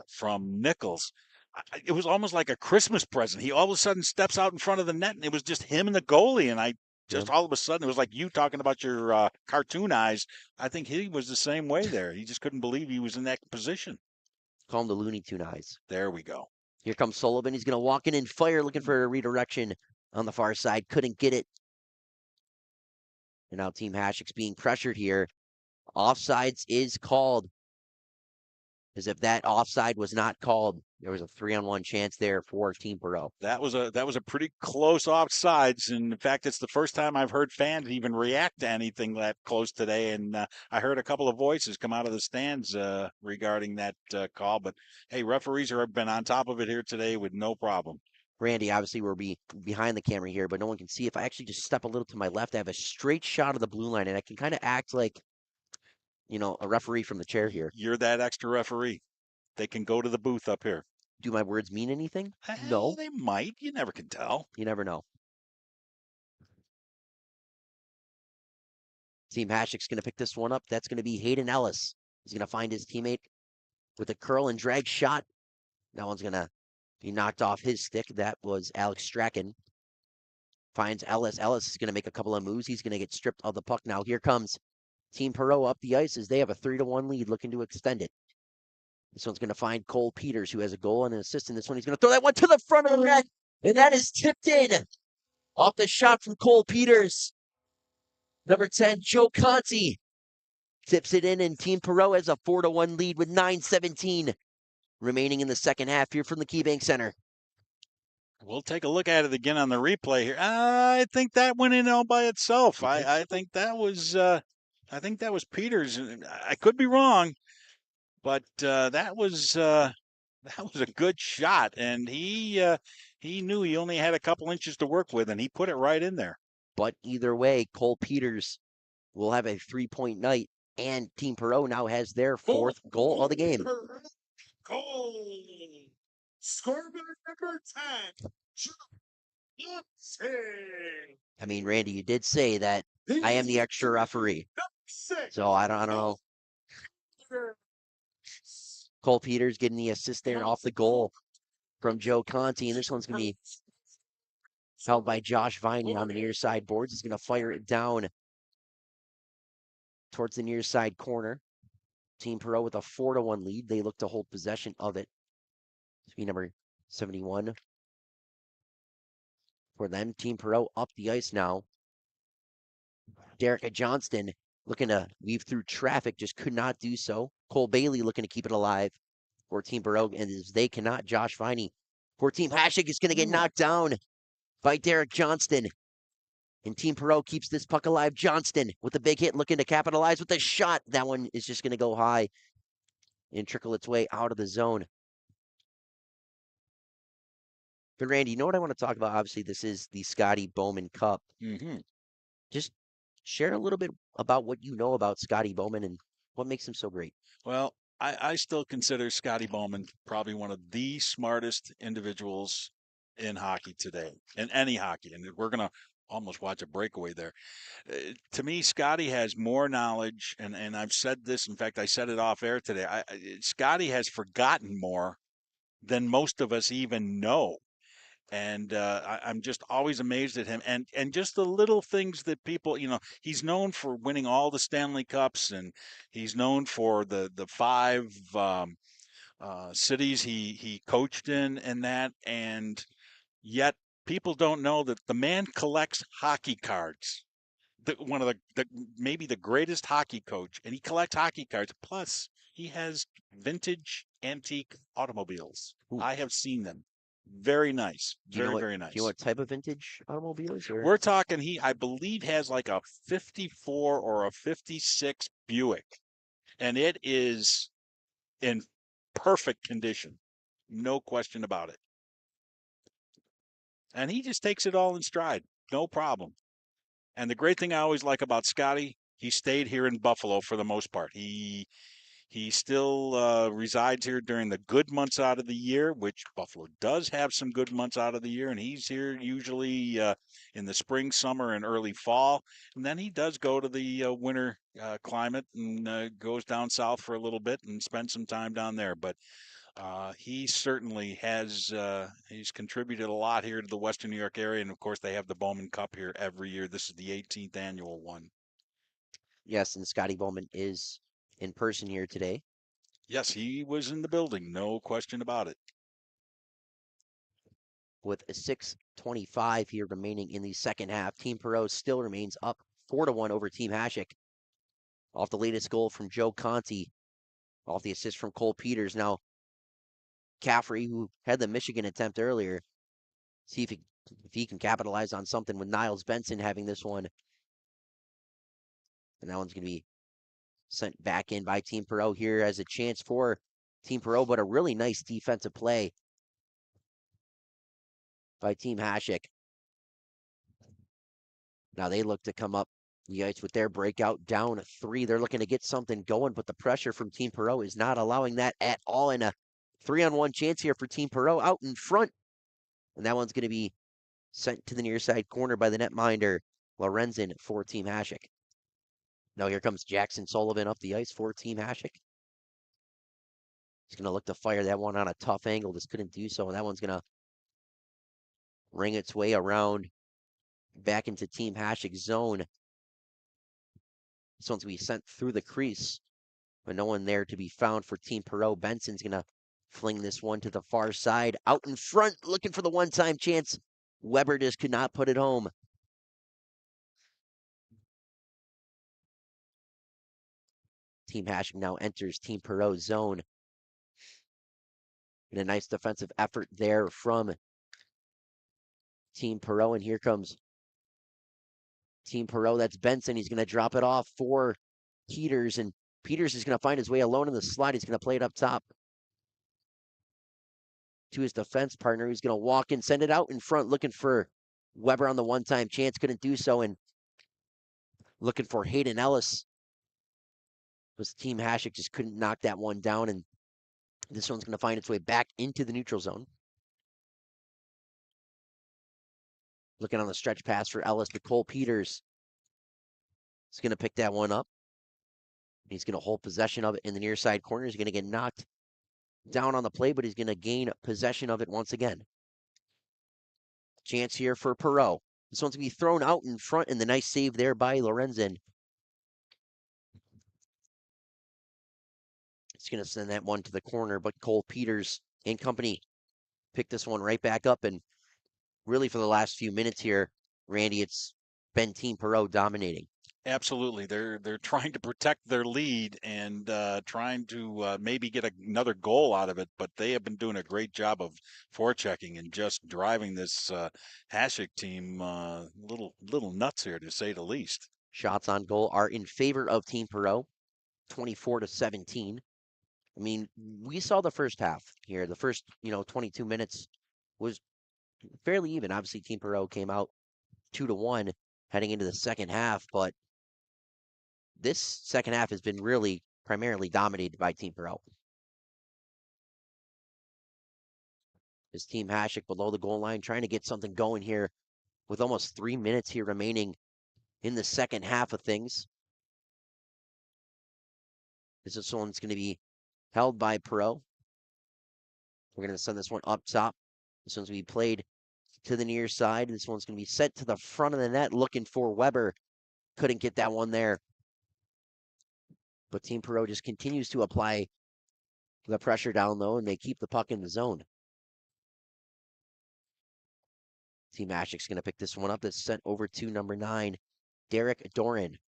from Nichols. it was almost like a Christmas present. He all of a sudden steps out in front of the net, and it was just him and the goalie. And I just all of a sudden, it was like you talking about your cartoon eyes. I think he was the same way there. He just couldn't believe he was in that position. Call him the Looney Tune eyes. There we go. Here comes Sullivan. He's going to walk in and fire, looking for a redirection on the far side. Couldn't get it. And now Team Hashik's being pressured here. Offsides is called. As if that offside was not called, there was a 3-on-1 chance there for Team Perot. That was a pretty close offsides, and in fact, it's the first time I've heard fans even react to anything that close today. And I heard a couple of voices come out of the stands regarding that call. But hey, referees have been on top of it here today with no problem. Randy, obviously we're behind the camera here, but no one can see. If I actually just step a little to my left, I have a straight shot of the blue line, and I can kind of act like, a referee from the chair here. You're that extra referee. They can go to the booth up here. Do my words mean anything? No. They might. You never can tell. You never know. Team Hashik's going to pick this one up. That's going to be Hayden Ellis. He's going to find his teammate with a curl and drag shot. That one's going to be knocked off his stick. That was Alex Strachan. Finds Ellis. Ellis is going to make a couple of moves. He's going to get stripped of the puck now. Here comes Team Perot up the ice as they have a 3-1 lead, looking to extend it. This one's going to find Cole Peters, who has a goal and an assist in this one. He's going to throw that one to the front of the net, and that is tipped in off the shot from Cole Peters. Number 10, Joe Conti tips it in, and Team Perot has a 4-1 lead with 9:17 remaining in the second half here from the KeyBank Center. We'll take a look at it again on the replay here. I think that went in all by itself. I think that was Peters. I could be wrong, but that was a good shot, and he knew he only had a couple inches to work with, and he put it right in there. But either way, Cole Peters will have a 3-point night, and Team Perot now has their fourth goal of the game. Goal! Score by number 10. I mean, Randy, you did say that I am the extra referee. So I don't know. Cole Peters getting the assist there off the goal from Joe Conti, and this one's going to be held by Josh Viney on the near side boards. He's going to fire it down towards the near side corner. Team Perot with a 4-1 lead. They look to hold possession of it. It's be number 71 for them. Team Perot up the ice now. Derek Johnston looking to weave through traffic, just could not do so. Cole Bailey looking to keep it alive for Team Perot, and as they cannot, Josh Viney for Team Hashik is going to get knocked down by Derek Johnston. And Team Perot keeps this puck alive. Johnston with a big hit, looking to capitalize with a shot. That one is just going to go high and trickle its way out of the zone. But Randy, you know what I want to talk about? Obviously, this is the Scotty Bowman Cup. Mm-hmm. Just share a little bit about what you know about Scotty Bowman and what makes him so great. Well, I still consider Scotty Bowman probably one of the smartest individuals in hockey today, in any hockey. And we're going to almost watch a breakaway there. To me, Scotty has more knowledge, and I've said this. In fact, I said it off air today. Scotty has forgotten more than most of us even know. And I'm just always amazed at him, and just the little things that people, he's known for winning all the Stanley Cups, and he's known for the 5 cities he coached in, and that, and yet people don't know that the man collects hockey cards. One of the maybe the greatest hockey coach, and he collects hockey cards. Plus, he has vintage antique automobiles. Ooh. I have seen them. Very nice. Very nice. Do you know what type of vintage automobiles? Or? We're talking, I believe, has like a 54 or a 56 Buick. And it is in perfect condition. No question about it. And he just takes it all in stride. No problem. And the great thing I always like about Scotty, he stayed here in Buffalo for the most part. He still resides here during the good months out of the year, which Buffalo does have some good months out of the year, and he's here usually in the spring, summer, and early fall. And then he does go to the winter climate and goes down south for a little bit and spend some time down there. But He certainly has. He's contributed a lot here to the Western New York area, and of course, they have the Bowman Cup here every year. This is the 18th annual one. Yes, and Scotty Bowman is in person here today. Yes, he was in the building, no question about it. With a 6:25 here remaining in the second half, Team Perot still remains up 4-1 over Team Hashik. Off the latest goal from Joe Conti, off the assist from Cole Peters. Now, Caffrey, who had the Michigan attempt earlier, see if he can capitalize on something with Niles Benson having this one. And that one's going to be sent back in by Team Perot here as a chance for Team Perot, but a really nice defensive play by Team Hashik. Now they look to come up the ice with their breakout down 3. They're looking to get something going, but the pressure from Team Perot is not allowing that at all. And a 3-on-1 chance here for Team Perot out in front. And that one's going to be sent to the near side corner by the netminder, Lorenzen for Team Hashik. Now here comes Jackson Sullivan up the ice for Team Hashik. He's going to look to fire that one on a tough angle. Just couldn't do so. And that one's going to ring its way around back into Team Hashik's zone. This one's going to be sent through the crease, but no one there to be found for Team Perot. Benson's going to fling this one to the far side. Out in front, looking for the one-time chance. Weber just could not put it home. Team Hashik now enters Team Perot's zone. And a nice defensive effort there from Team Perot. And here comes Team Perot. That's Benson. He's going to drop it off for Peters. And Peters is going to find his way alone in the slot. He's going to play it up top to his defense partner. He's going to walk and send it out in front, looking for Weber on the one-time chance. Couldn't do so. And looking for Hayden Ellis. Because Team Hashik just couldn't knock that one down. And this one's going to find its way back into the neutral zone. Looking on the stretch pass for Ellis to Cole Peters. He's going to pick that one up. He's going to hold possession of it in the near side corner. He's going to get knocked down on the play, but he's going to gain possession of it once again. Chance here for Perot. This one's going to be thrown out in front, and the nice save there by Lorenzen. It's going to send that one to the corner, but Cole Peters and company pick this one right back up. And really for the last few minutes here, Randy, it's been Team Perot dominating. Absolutely, they're trying to protect their lead and trying to maybe get another goal out of it, but they have been doing a great job of forechecking and just driving this Hashik team little nuts here, to say the least. Shots on goal are in favor of Team Perot, 24-17. I mean, we saw the first half here. The first 22 minutes was fairly even. Obviously, Team Perot came out 2-1 heading into the second half, but this second half has been really primarily dominated by Team Perot. This Team Hashik below the goal line trying to get something going here with almost 3 minutes here remaining in the second half of things. This one's going to be held by Perot. We're going to send this one up top. This one's going to be played to the near side. This one's going to be sent to the front of the net looking for Weber. Couldn't get that one there. But Team Perot just continues to apply the pressure down low, and they keep the puck in the zone. Team Hashik's going to pick this one up. That's sent over to number 9, Derek Doran.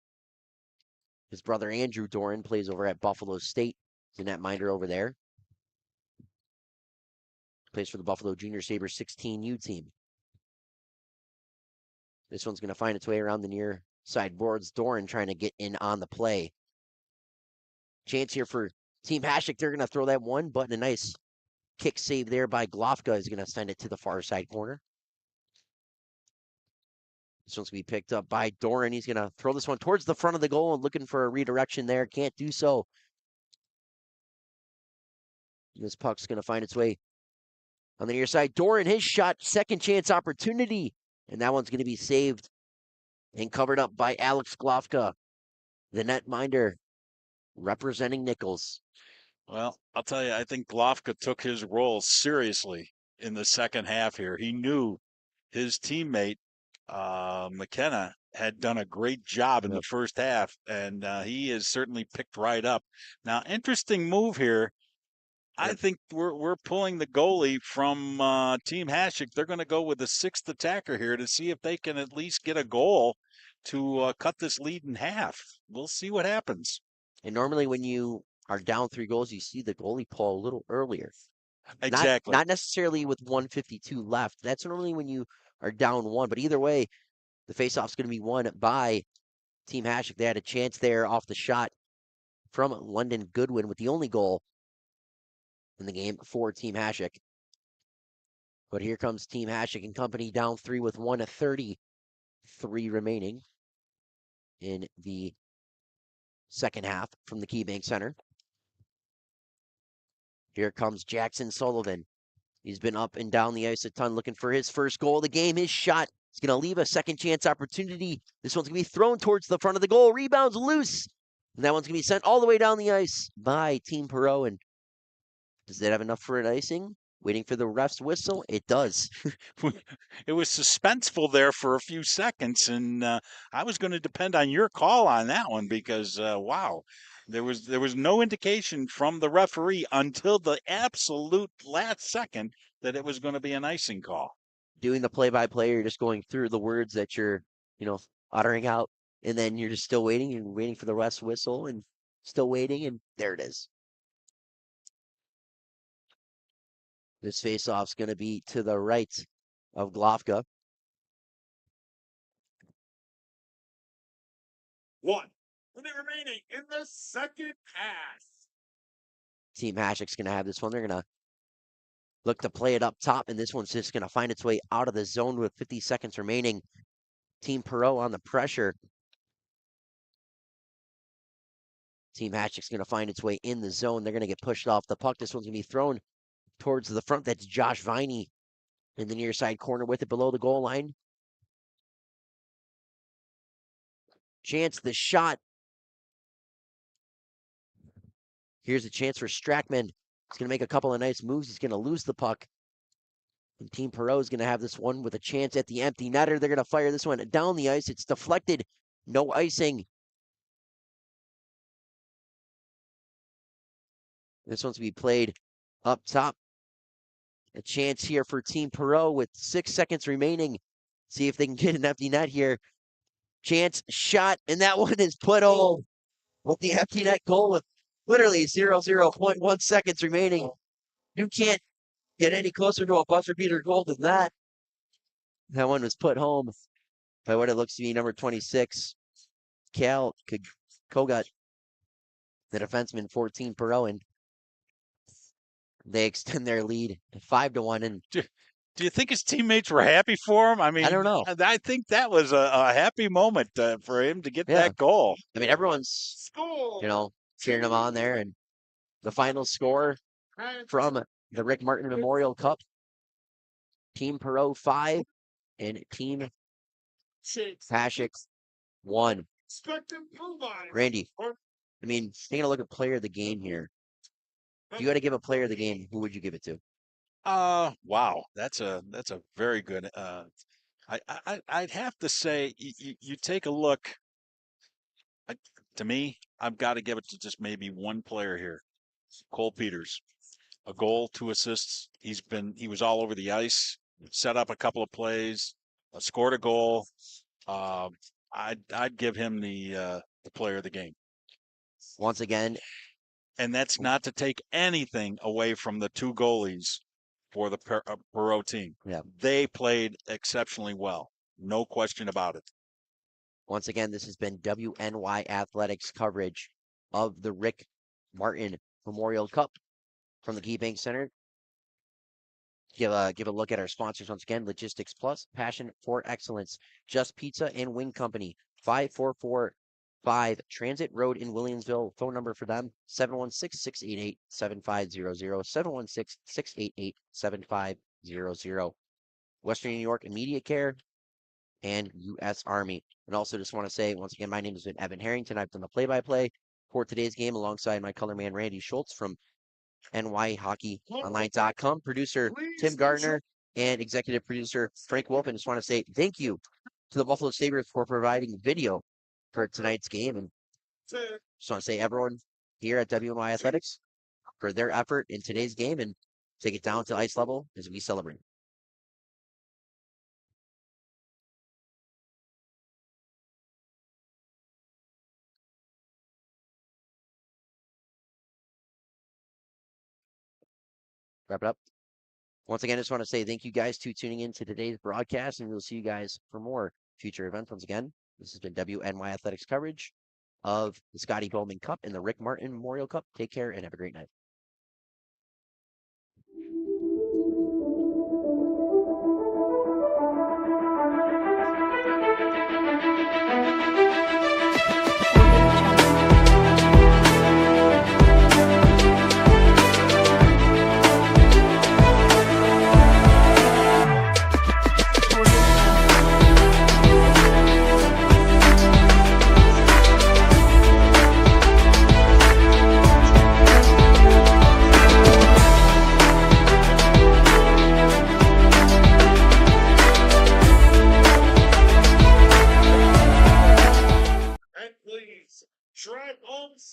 His brother Andrew Doran plays over at Buffalo State. He's a netminder over there. Plays for the Buffalo Junior Sabres 16U team. This one's going to find its way around the near side boards. Doran trying to get in on the play. Chance here for Team Hashik. They're going to throw that one, but a nice kick save there by Glofka is going to send it to the far side corner. This one's going to be picked up by Doran. He's going to throw this one towards the front of the goal and looking for a redirection there. Can't do so. This puck's going to find its way on the near side. Doran, his shot, second chance opportunity. And that one's going to be saved and covered up by Alex Glofka, the netminder representing Nichols. Well, I'll tell you, I think Glofka took his role seriously in the second half here. He knew his teammate, McKenna, had done a great job in the first half, and he is certainly picked right up. Now, interesting move here. I think we're pulling the goalie from Team Hashik. They're going to go with the sixth attacker here to see if they can at least get a goal to cut this lead in half. We'll see what happens. And normally when you are down 3 goals, you see the goalie pull a little earlier. Exactly. Not necessarily with 152 left. That's normally when you are down 1. But either way, the faceoff's going to be won by Team Hashik. They had a chance there off the shot from London Goodwin with the only goal in the game for Team Hashik. But here comes Team Hashik and company down 3 with 1:33 remaining in the second half from the KeyBank Center. Here comes Jackson Sullivan. He's been up and down the ice a ton looking for his first goal of the game. His shot is going to leave a second chance opportunity. This one's going to be thrown towards the front of the goal. Rebounds loose. And that one's going to be sent all the way down the ice by Team Perot. And does that have enough for an icing? Waiting for the ref's whistle? It does. It was suspenseful there for a few seconds, and I was going to depend on your call on that one because, wow, there was no indication from the referee until the absolute last second that it was going to be an icing call. Doing the play-by-play, you're just going through the words that you're, uttering out, and then you're just still waiting. You're waiting for the ref's whistle and still waiting, and there it is. This faceoff's going to be to the right of Glofka. 1 minute remaining in the second half. Team Hashik's going to have this one. They're going to look to play it up top, and this one's just going to find its way out of the zone with 50 seconds remaining. Team Perot on the pressure. Team Hashik's going to find its way in the zone. They're going to get pushed off the puck. This one's going to be thrown towards the front. That's Josh Viney in the near side corner with it below the goal line. Chance the shot. Here's a chance for Strackman. He's going to make a couple of nice moves. He's going to lose the puck. And Team Perot is going to have this one with a chance at the empty netter. They're going to fire this one down the ice. It's deflected. No icing. This one's going to be played up top. A chance here for Team Perot with 6 seconds remaining. See if they can get an empty net here. Chance, shot, and that one is put home with the empty net goal with literally 0.1 seconds remaining. You can't get any closer to a buzzer beater goal than that. That one was put home by what it looks to be number 26, Cal Kogut, the defenseman, 14 Perot, and they extend their lead 5-1. And do you think his teammates were happy for him? I mean, I don't know. I think that was a happy moment for him to get that goal. I mean, everyone's, cheering him on there. And the final score from the Rick Martin Memorial Cup, Team Perot 5 and Team Hashik 1. Randy, I mean, taking a look at player of the game here. If you got to give a player of the game, who would you give it to? Wow, that's a very good. I'd have to say you take a look. To me, I've got to give it to just maybe one player here, Cole Peters. A goal, 2 assists. He was all over the ice, set up a couple of plays, scored a goal. I'd give him the player of the game. Once again. And that's not to take anything away from the 2 goalies for the Perot team. Yeah. They played exceptionally well. No question about it. Once again, this has been WNY Athletics coverage of the Rick Martin Memorial Cup from the KeyBank Center. Give a look at our sponsors once again. Logistics Plus, passion for excellence. Just Pizza and Wing Company, 5445 Transit Road in Williamsville. Phone number for them, 716-688-7500, 716-688-7500. Western New York Immediate Care and U.S. Army. And also just want to say, once again, my name has been Evan Harrington. I've done the play-by-play for today's game alongside my color man, Randy Schultz from nyhockeyonline.com. Producer Tim Gardner and executive producer Frank Wolf. And just want to say thank you to the Buffalo Sabres for providing video for tonight's game. And just want to say everyone here at WMI Athletics for their effort in today's game and take it down to ice level as we celebrate. Wrap it up. Once again, I just want to say thank you guys to tuning in to today's broadcast, and we'll see you guys for more future events. Once again, this has been WNY Athletics coverage of the Scotty Bowman Cup and the Rick Martin Memorial Cup. Take care and have a great night.